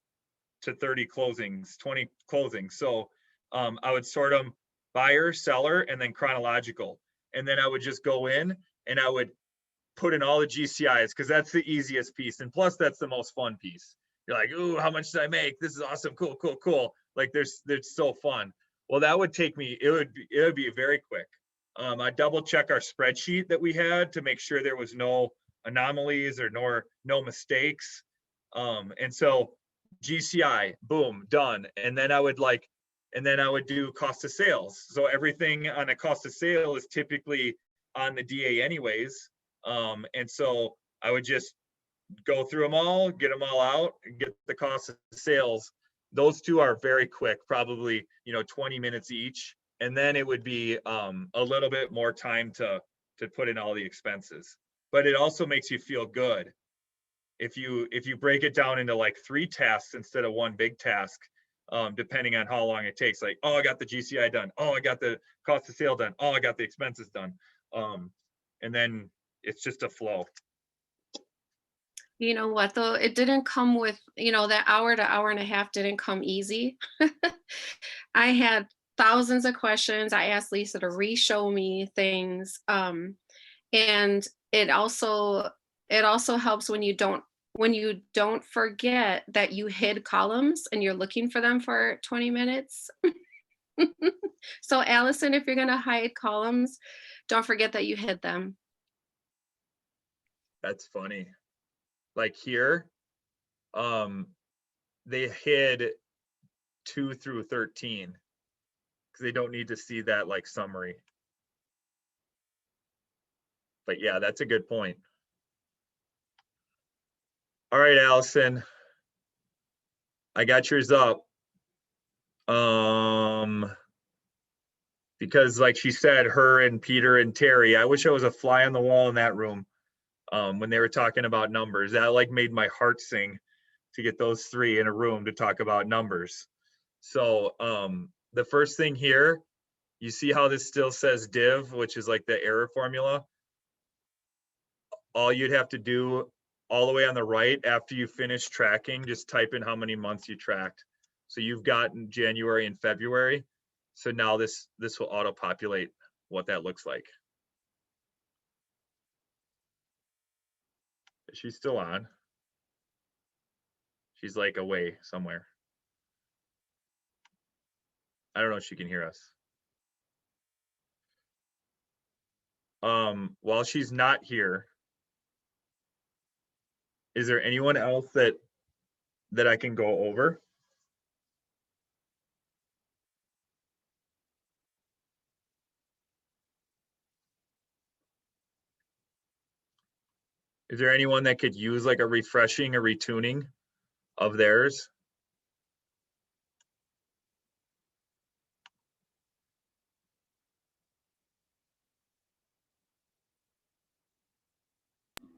to 30 closings, 20 closings. So I would sort them buyer, seller, and then chronological. And then I would just go in and I would put in all the GCIs, because that's the easiest piece. And plus, that's the most fun piece. You're like, ooh, how much did I make? This is awesome. Cool, cool, cool. Like there's so fun. Well, that would take me, it would be very quick. I double check our spreadsheet that we had to make sure there was no anomalies or no mistakes. And so GCI, boom, done. And then I would do cost of sales. So everything on a cost of sale is typically on the DA anyways. And so I would just go through them all, get them all out, and get the cost of sales. Those two are very quick, probably 20 minutes each. And then it would be a little bit more time to put in all the expenses. But it also makes you feel good if you break it down into like 3 tasks instead of one big task, depending on how long it takes. Like, oh, I got the GCI done. Oh, I got the cost of sale done. Oh, I got the expenses done. And then it's just a flow. You know what though? It didn't come with, that hour to hour and a half didn't come easy. I had thousands of questions. I asked Lisa to re-show me things. And it also helps when you don't forget that you hid columns and you're looking for them for 20 minutes. So Allison, if you're gonna hide columns, don't forget that you hid them. That's funny. Like here, they hid 2 through 13 because they don't need to see that like summary. But yeah, that's a good point. All right, Allison, I got yours up. Because like she said, her and Peter and Terry, I wish I was a fly on the wall in that room. When they were talking about numbers, that like made my heart sing to get those 3 in a room to talk about numbers. So the first thing here, you see how this still says div, which is like the error formula. All you'd have to do all the way on the right after you finish tracking, just type in how many months you tracked. So you've gotten January and February. So now this will auto populate what that looks like. She's still on. She's like away somewhere. I don't know if she can hear us. while she's not here, is there anyone else that I can go over? Is there anyone that could use like a refreshing or retuning of theirs?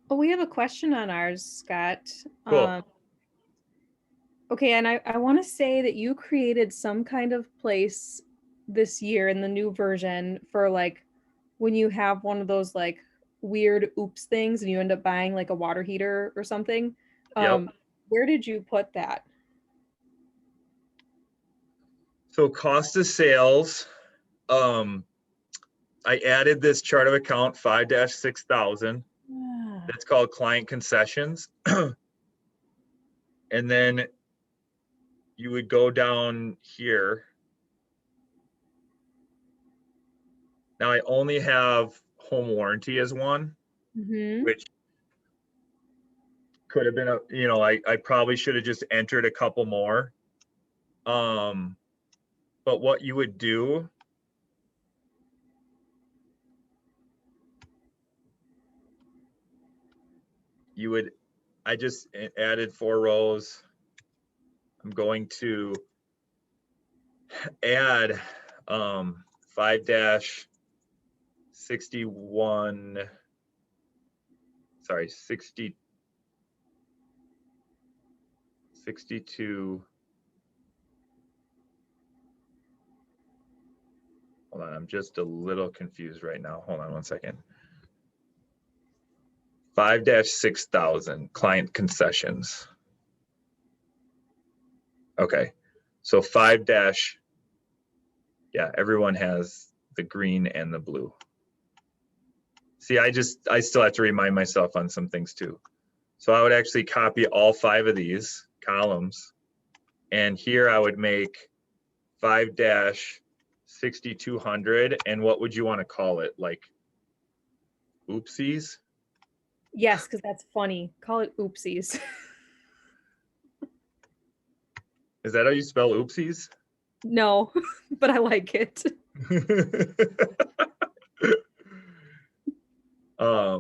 Oh, we have a question on ours, Scott. Cool. Okay, and I want to say that you created some kind of place this year in the new version for like when you have one of those like weird oops things and you end up buying like a water heater or something. Yep. Where did you put that? So cost of sales, I added this chart of account 5-6000. That's called client concessions. And then you would go down here. Now I only have home warranty as one, which could have been a, you know, I probably should have just entered a couple more. But what you would do, you would, I just added 4 rows. I'm going to add 5-61, sorry, 62. Hold on, I'm just a little confused right now. Hold on one second. 5-6000 client concessions. Okay, so 5 dash, yeah, everyone has the green and the blue. See, I still have to remind myself on some things too. So I would actually copy all 5 of these columns. And here I would make 5-6200. And what would you want to call it? Like oopsies? Yes, because that's funny. Call it oopsies. Is that how you spell oopsies? No, but I like it. I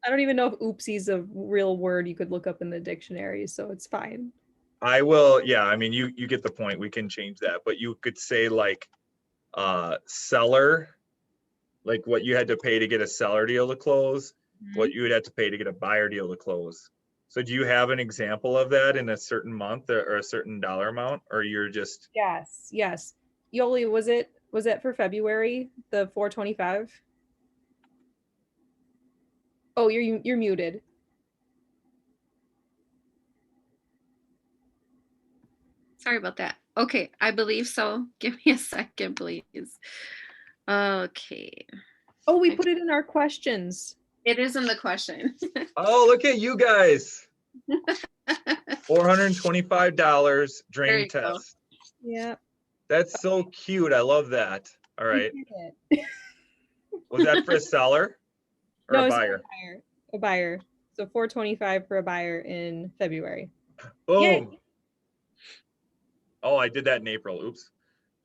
don't even know if oopsie is a real word you could look up in the dictionary, so it's fine. I will, yeah, I mean, you get the point. We can change that, but you could say like seller, like what you had to pay to get a seller deal to close, what you would have to pay to get a buyer deal to close. So do you have an example of that in a certain month or a certain dollar amount, or you're just? Yes, yes. Yoli, was it for February, the 425? Oh, you're muted. Sorry about that. Okay, I believe so. Give me a second, please. Okay. Oh, we put it in our questions. It is in the question. Oh, look at you guys. $425 drain test. Yeah. That's so cute. I love that. All right. We did it. Was that for a seller or No, a it's buyer? a buyer. So 425 for a buyer in February. Boom. Yay. Oh, I did that in April. Oops.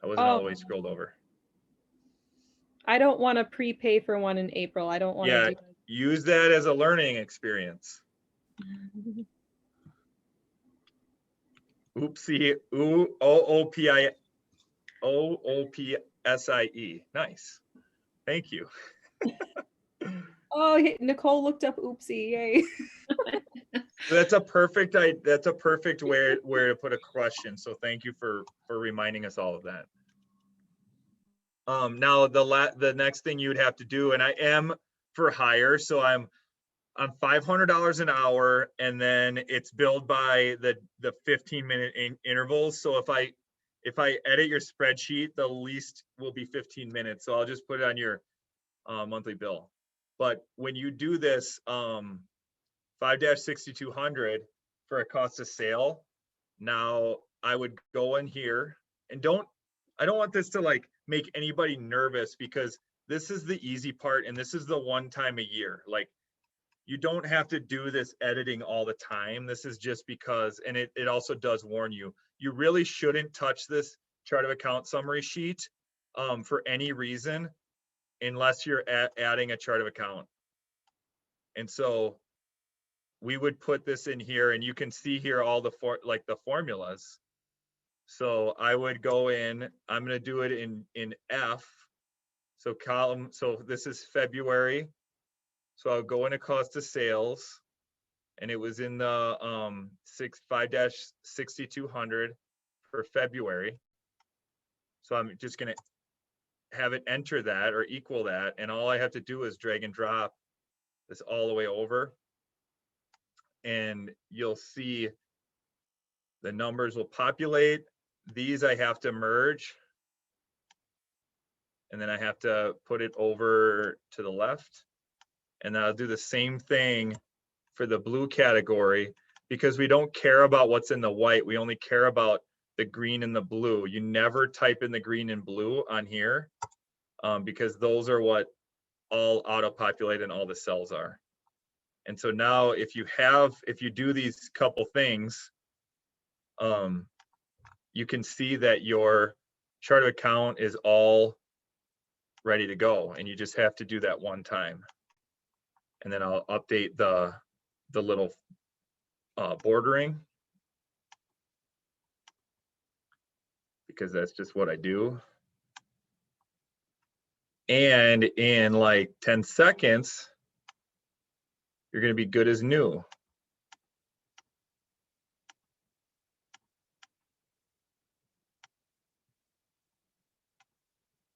I wasn't all the way scrolled over. I don't want to prepay for one in April. I don't want to do use that as a learning experience. Oopsie. Ooh, OOPSIE. Nice. Thank you. Oh, Nicole looked up oopsie. Yay. That's a perfect way to put a question. So thank you for reminding us all of that. Now the next thing you'd have to do, and I am for hire, so I'm $500 an hour, and then it's billed by the 15-minute intervals. So if I edit your spreadsheet, the least will be 15 minutes. So I'll just put it on your monthly bill. But when you do this 5-6200 for a cost of sale, now I would go in here and I don't want this to like make anybody nervous, because this is the easy part, and this is the one time a year. Like, you don't have to do this editing all the time. This is just because, and it also does warn you, you really shouldn't touch this chart of account summary sheet for any reason unless you're adding a chart of account. And so we would put this in here, and you can see here all the formulas. So I would go in, I'm going to do it in F. So column, so this is February. So I'll go into cost of sales, and it was in the 5-6200 for February. So I'm just going to have it enter that or equal that, and all I have to do is drag and drop this all the way over, and you'll see the numbers will populate. These I have to merge, and then I have to put it over to the left, and then I'll do the same thing for the blue category, because we don't care about what's in the white. We only care about the green and the blue. You never type in the green and blue on here because those are what all auto-populate and all the cells are. And so now if you do these couple things, you can see that your chart of account is all ready to go, and you just have to do that one time. And then I'll update the little bordering, because that's just what I do. And in like 10 seconds, you're going to be good as new.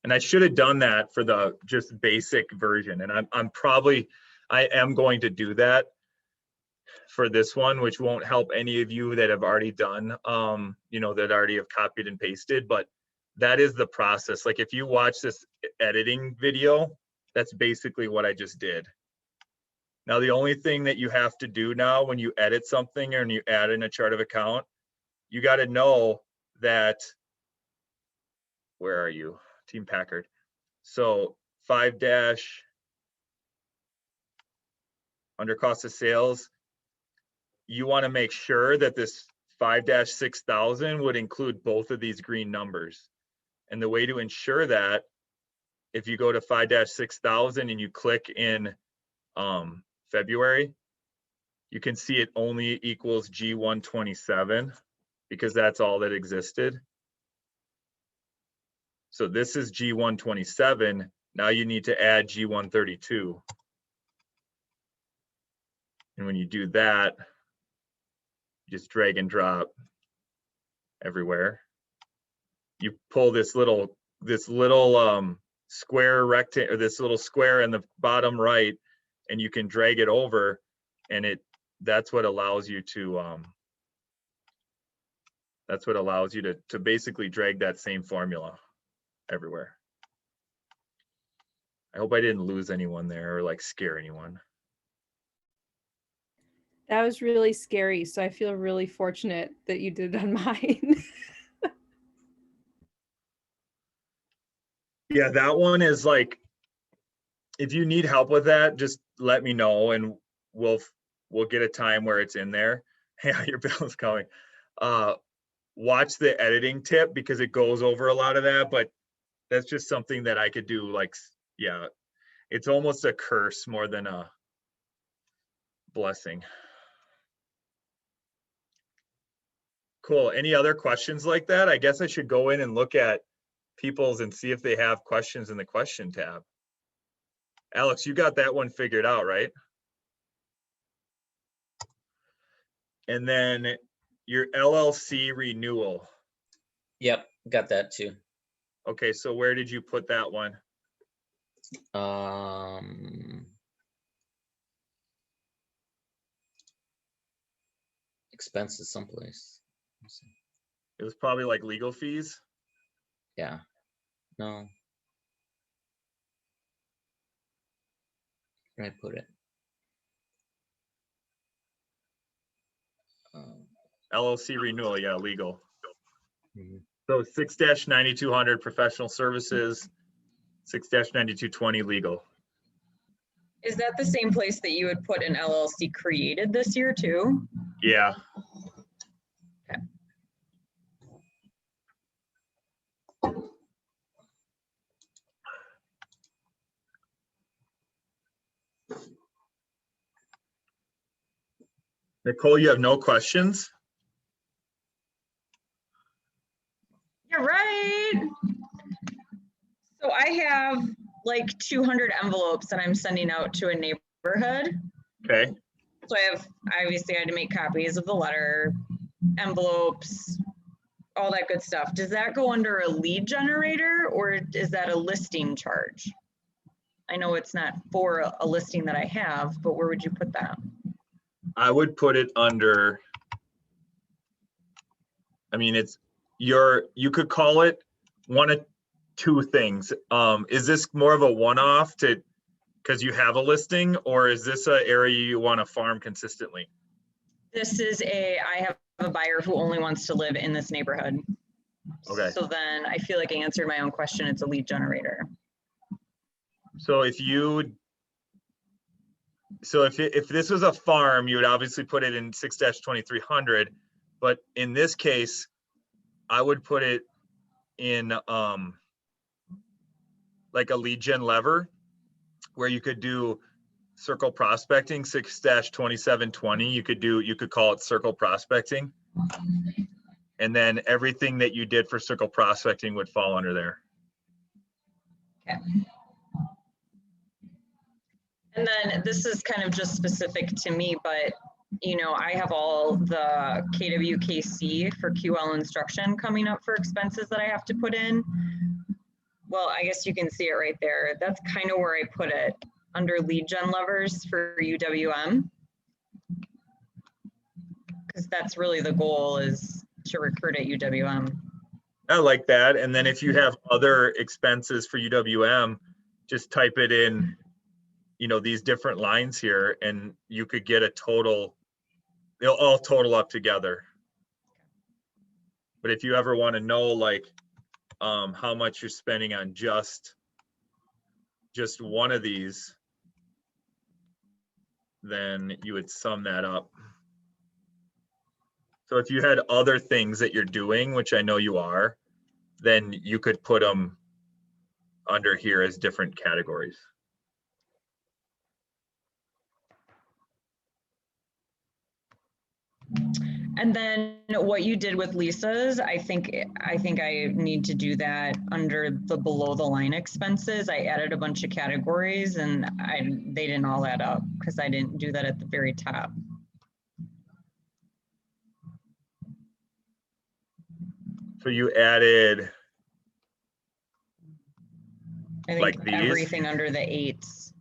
And I should have done that for the just basic version. And I am going to do that for this one, which won't help any of you that have already done, that already have copied and pasted, but that is the process. Like, if you watch this editing video, that's basically what I just did. Now, the only thing that you have to do now when you edit something and you add in a chart of account, you got to know that, where are you? Team Packard. So 5- under cost of sales, you want to make sure that this 5-6000 would include both of these green numbers. And the way to ensure that, if you go to 5-6000 and you click in February, you can see it only equals G127 because that's all that existed. So this is G127. Now you need to add G132. And when you do that, just drag and drop everywhere. You pull this little square rectangle, or this little square in the bottom right, and you can drag it over, and that's what allows you to basically drag that same formula everywhere. I hope I didn't lose anyone there or like scare anyone. That was really scary. So I feel really fortunate that you did it on mine. Yeah, that one is like, if you need help with that, just let me know and we'll get a time where it's in there. Yeah, your bill's coming. Watch the editing tip because it goes over a lot of that, but that's just something that I could do. Like, yeah, it's almost a curse more than a blessing. Cool. Any other questions like that? I guess I should go in and look at people's and see if they have questions in the question tab. Alex, you got that one figured out, right? And then your LLC renewal. Yep, got that too. Okay, so where did you put that one? Expenses someplace. Let's see. It was probably like legal fees. Yeah. No. Where did I put it? LLC renewal, yeah, legal. Mhm. So 6-9200 professional services, 6-9220 legal. Is that the same place that you would put an LLC created this year too? Yeah. Nicole, you have no questions? You're right. So I have like 200 envelopes that I'm sending out to a neighborhood. Okay. So obviously I had to make copies of the letter, envelopes, all that good stuff. Does that go under a lead generator or is that a listing charge? I know it's not for a listing that I have, but where would you put that? I would put it under, I mean, you could call it one of two things. Is this more of a one-off because you have a listing, or is this an area you want to farm consistently? I have a buyer who only wants to live in this neighborhood. Okay. So then I feel like I answered my own question. It's a lead generator. So if this was a farm, you would obviously put it in 6-2300, but in this case, I would put it in like a lead gen lever where you could do circle prospecting, 6-2720. You could call it circle prospecting. And then everything that you did for circle prospecting would fall under there. Okay. And then this is kind of just specific to me, but you know, I have all the KWKC for QL instruction coming up for expenses that I have to put in. Well, I guess you can see it right there. That's kind of where I put it, under lead gen levers for UWM. Because that's really the goal, is to recruit at UWM. I like that. And then if you have other expenses for UWM, just type it in, you know, these different lines here, and you could get a total. They'll all total up together. But if you ever want to know, like, how much you're spending on just one of these, then you would sum that up. So if you had other things that you're doing, which I know you are, then you could put them under here as different categories. And then what you did with Lisa's, I think I need to do that under the below the line expenses. I added a bunch of categories and they didn't all add up because I didn't do that at the very top. So you added, I think like these? everything under the 8s.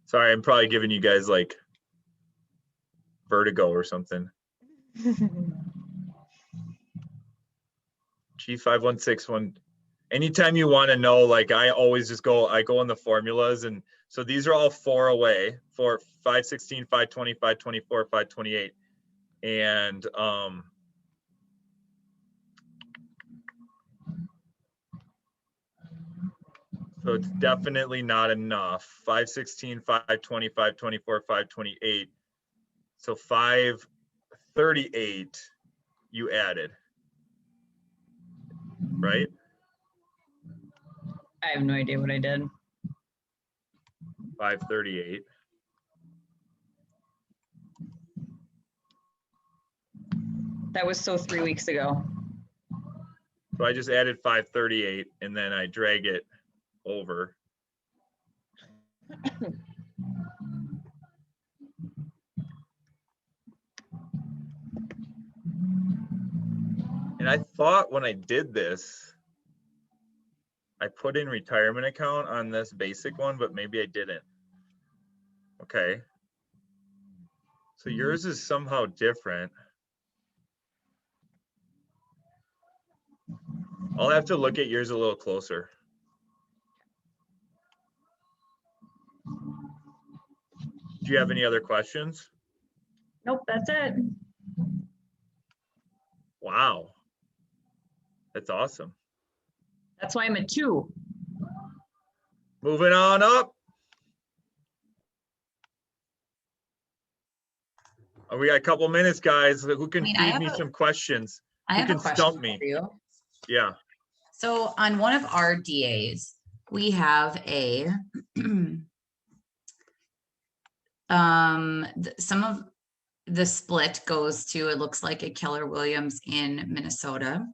Sorry, I'm probably giving you guys like vertigo or something. G5161. Anytime you want to know, like I always just go in the formulas, and so these are all 4 away for 516, 520, 524, 528. And so it's definitely not enough. 516, 520, 524, 528. So 538 you added, right? I have no idea what I did. 538. That was so 3 weeks ago. So I just added 538 and then I drag it over. And I thought when I did this, I put in retirement account on this basic one, but maybe I didn't. Okay. So yours is somehow different. I'll have to look at yours a little closer. Do you have any other questions? Nope, that's it. Wow. That's awesome. That's why I'm a 2. Moving on up. We got a couple minutes, guys. Who can I mean, I feed have me a- some questions? I Who have a can question stump for me? you. Yeah. So on one of our DAs, we have a, some of the split goes to, it looks like a Keller Williams in Minnesota.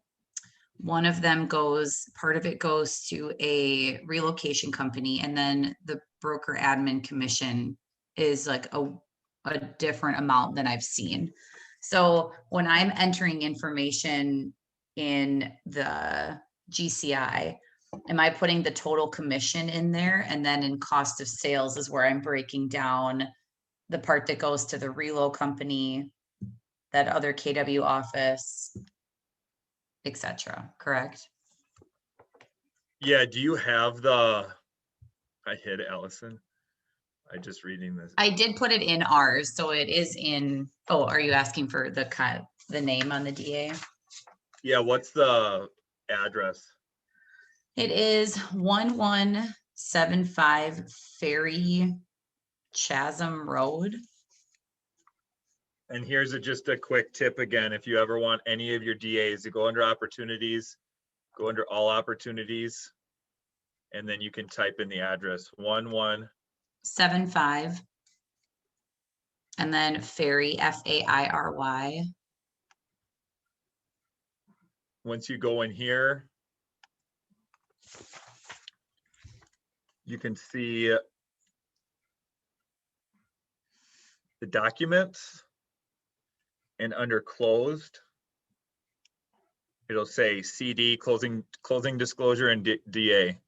One of them goes, part of it goes to a relocation company, and then the broker admin commission is like a different amount than I've seen. So when I'm entering information in the GCI, am I putting the total commission in there? And then in cost of sales is where I'm breaking down the part that goes to the relo company, that other KW office, etc. Correct? Yeah. Do you have the, I hit Allison. I just reading this. I did put it in ours, so it is in, oh, are you asking for the name on the DA? Yeah. What's the address? It is 1175 Ferry Chasm Road. And here's just a quick tip again. If you ever want any of your DAs to go under opportunities, go under all opportunities, and then you can type in the address 75 and then Ferry, Fairy. Once you go in here, you can see the documents, and under closed, it'll say CD, closing disclosure, and DA.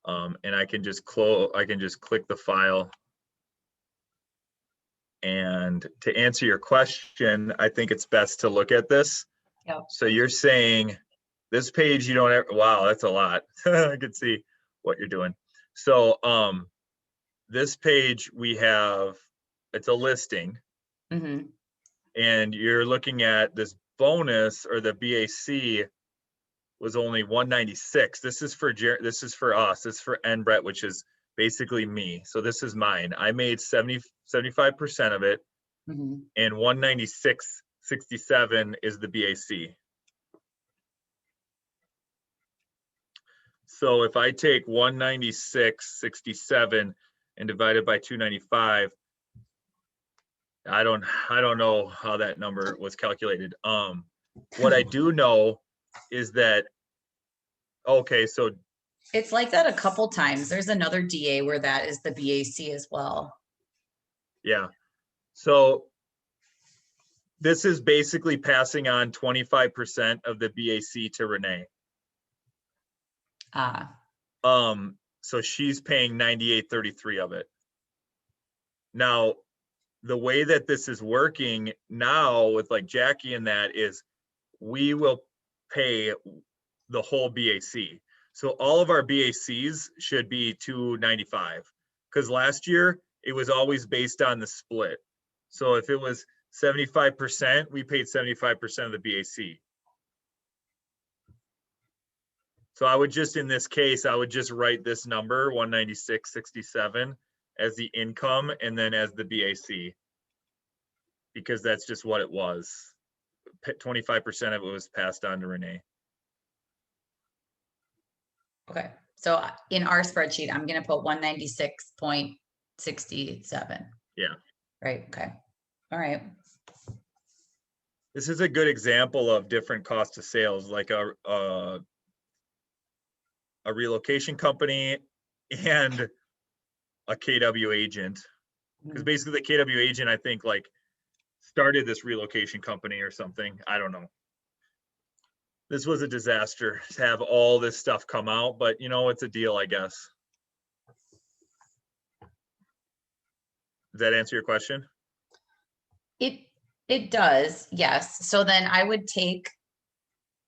And I can just click the file. And to answer your question, I think it's best to look at this. Yep. So you're saying this page, you don't ever, wow, that's a lot. I can see what you're doing. So this page we have, it's a listing. Mm-hmm. And you're looking at this bonus, or the BAC was only 196. This is for us. This is for Brett, which is basically me. So this is mine. I made 75% of it, Mm-hmm. and 196.67 is the BAC. So if I take 196.67 and divide it by 295, I don't know how that number was calculated. What I do know is that, okay, so It's like that a couple times. There's another DA where that is the BAC as well. yeah, so this is basically passing on 25% of the BAC to Renee. So she's paying 98.33 of it. Now, the way that this is working now with like Jackie and that is we will pay the whole BAC. So all of our BACs should be 295, because last year it was always based on the split. So if it was 75%, we paid 75% of the BAC. So I would just, in this case, I would just write this number 196.67 as the income and then as the BAC, because that's just what it was. 25% of it was passed on to Renee. Okay, so in our spreadsheet, I'm gonna put 196.67. Yeah. Right, okay, all right. This is a good example of different cost of sales, like a relocation company and a KW agent. Because basically the KW agent, I think, like started this relocation company or something. I don't know. This was a disaster to have all this stuff come out, but you know, it's a deal, I guess. Does that answer your question? It does, yes. So then I would take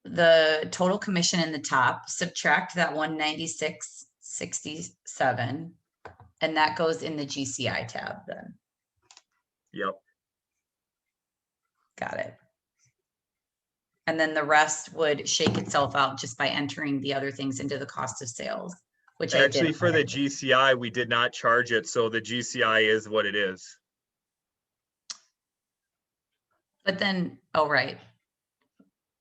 the total commission in the top, subtract that 196.67, and that goes in the GCI tab then. Yep. Got it. And then the rest would shake itself out just by entering the other things into the cost of sales, which I Actually, did. for the GCI, we did not charge it, so the GCI is what it is. But then, oh, right.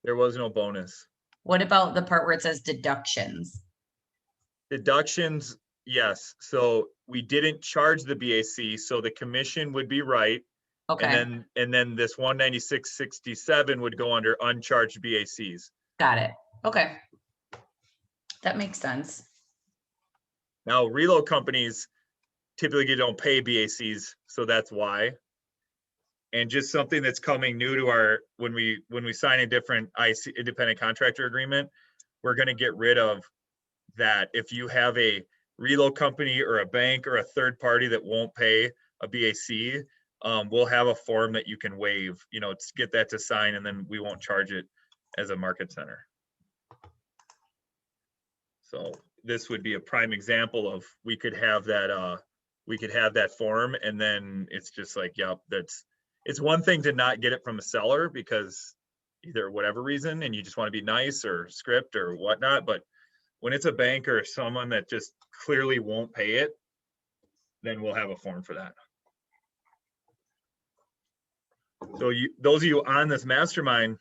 There was no bonus. What about the part where it says deductions? Deductions, yes. So we didn't charge the BAC, so the commission would be right. Okay, And then this 196.67 would go under uncharged BACs. got it. Okay. That makes sense. Now, reload companies typically don't pay BACs, so that's why. And just something that's coming new to our, when we sign a different IC, independent contractor agreement, we're gonna get rid of that. If you have a reload company or a bank or a third party that won't pay a BAC, we'll have a form that you can waive, you know, to get that to sign, and then we won't charge it as a market center. So this would be a prime example of, we could have that form, and then it's just like, yep, it's one thing to not get it from a seller because either whatever reason, and you just want to be nice or script or whatnot, but when it's a bank or someone that just clearly won't pay it, then we'll have a form for that. So those of you on this mastermind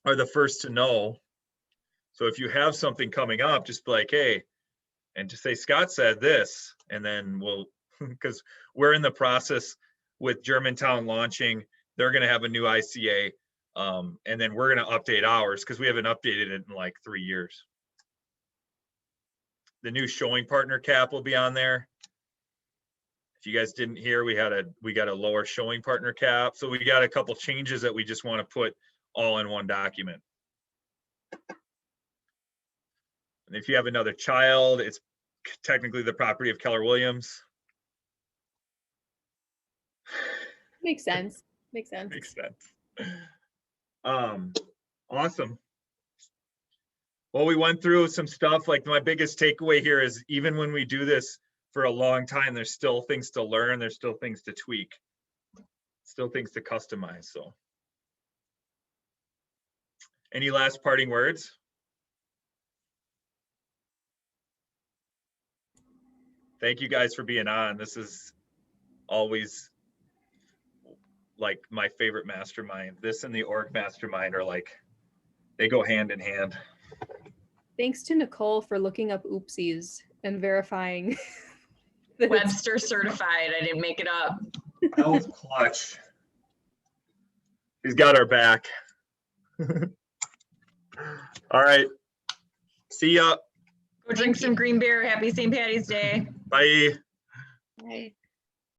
are the first to know. So if you have something coming up, just be like, hey, and just say, Scott said this, and then we'll, because we're in the process with Germantown launching, they're going to have a new ICA, and then we're going to update ours because we haven't updated it in like 3 years. The new showing partner cap will be on there. If you guys didn't hear, we got a lower showing partner cap. So we got a couple changes that we just want to put all in one document. And if you have another child, it's technically the property of Keller Williams. Makes sense. Makes sense. Makes sense. Awesome. Well, we went through some stuff. Like, my biggest takeaway here is, even when we do this for a long time, there's still things to learn. There's still things to tweak, still things to customize. So any last parting words? Thank you guys for being on. This is always like my favorite mastermind. This and the org mastermind are like, they go hand in hand. Thanks to Nicole for looking up oopsies and verifying. that it's- Webster certified. I didn't make it up. That was clutch. He's got our back. All right. See ya. Go drink some green beer. Happy St. Patty's Day. Bye. Right.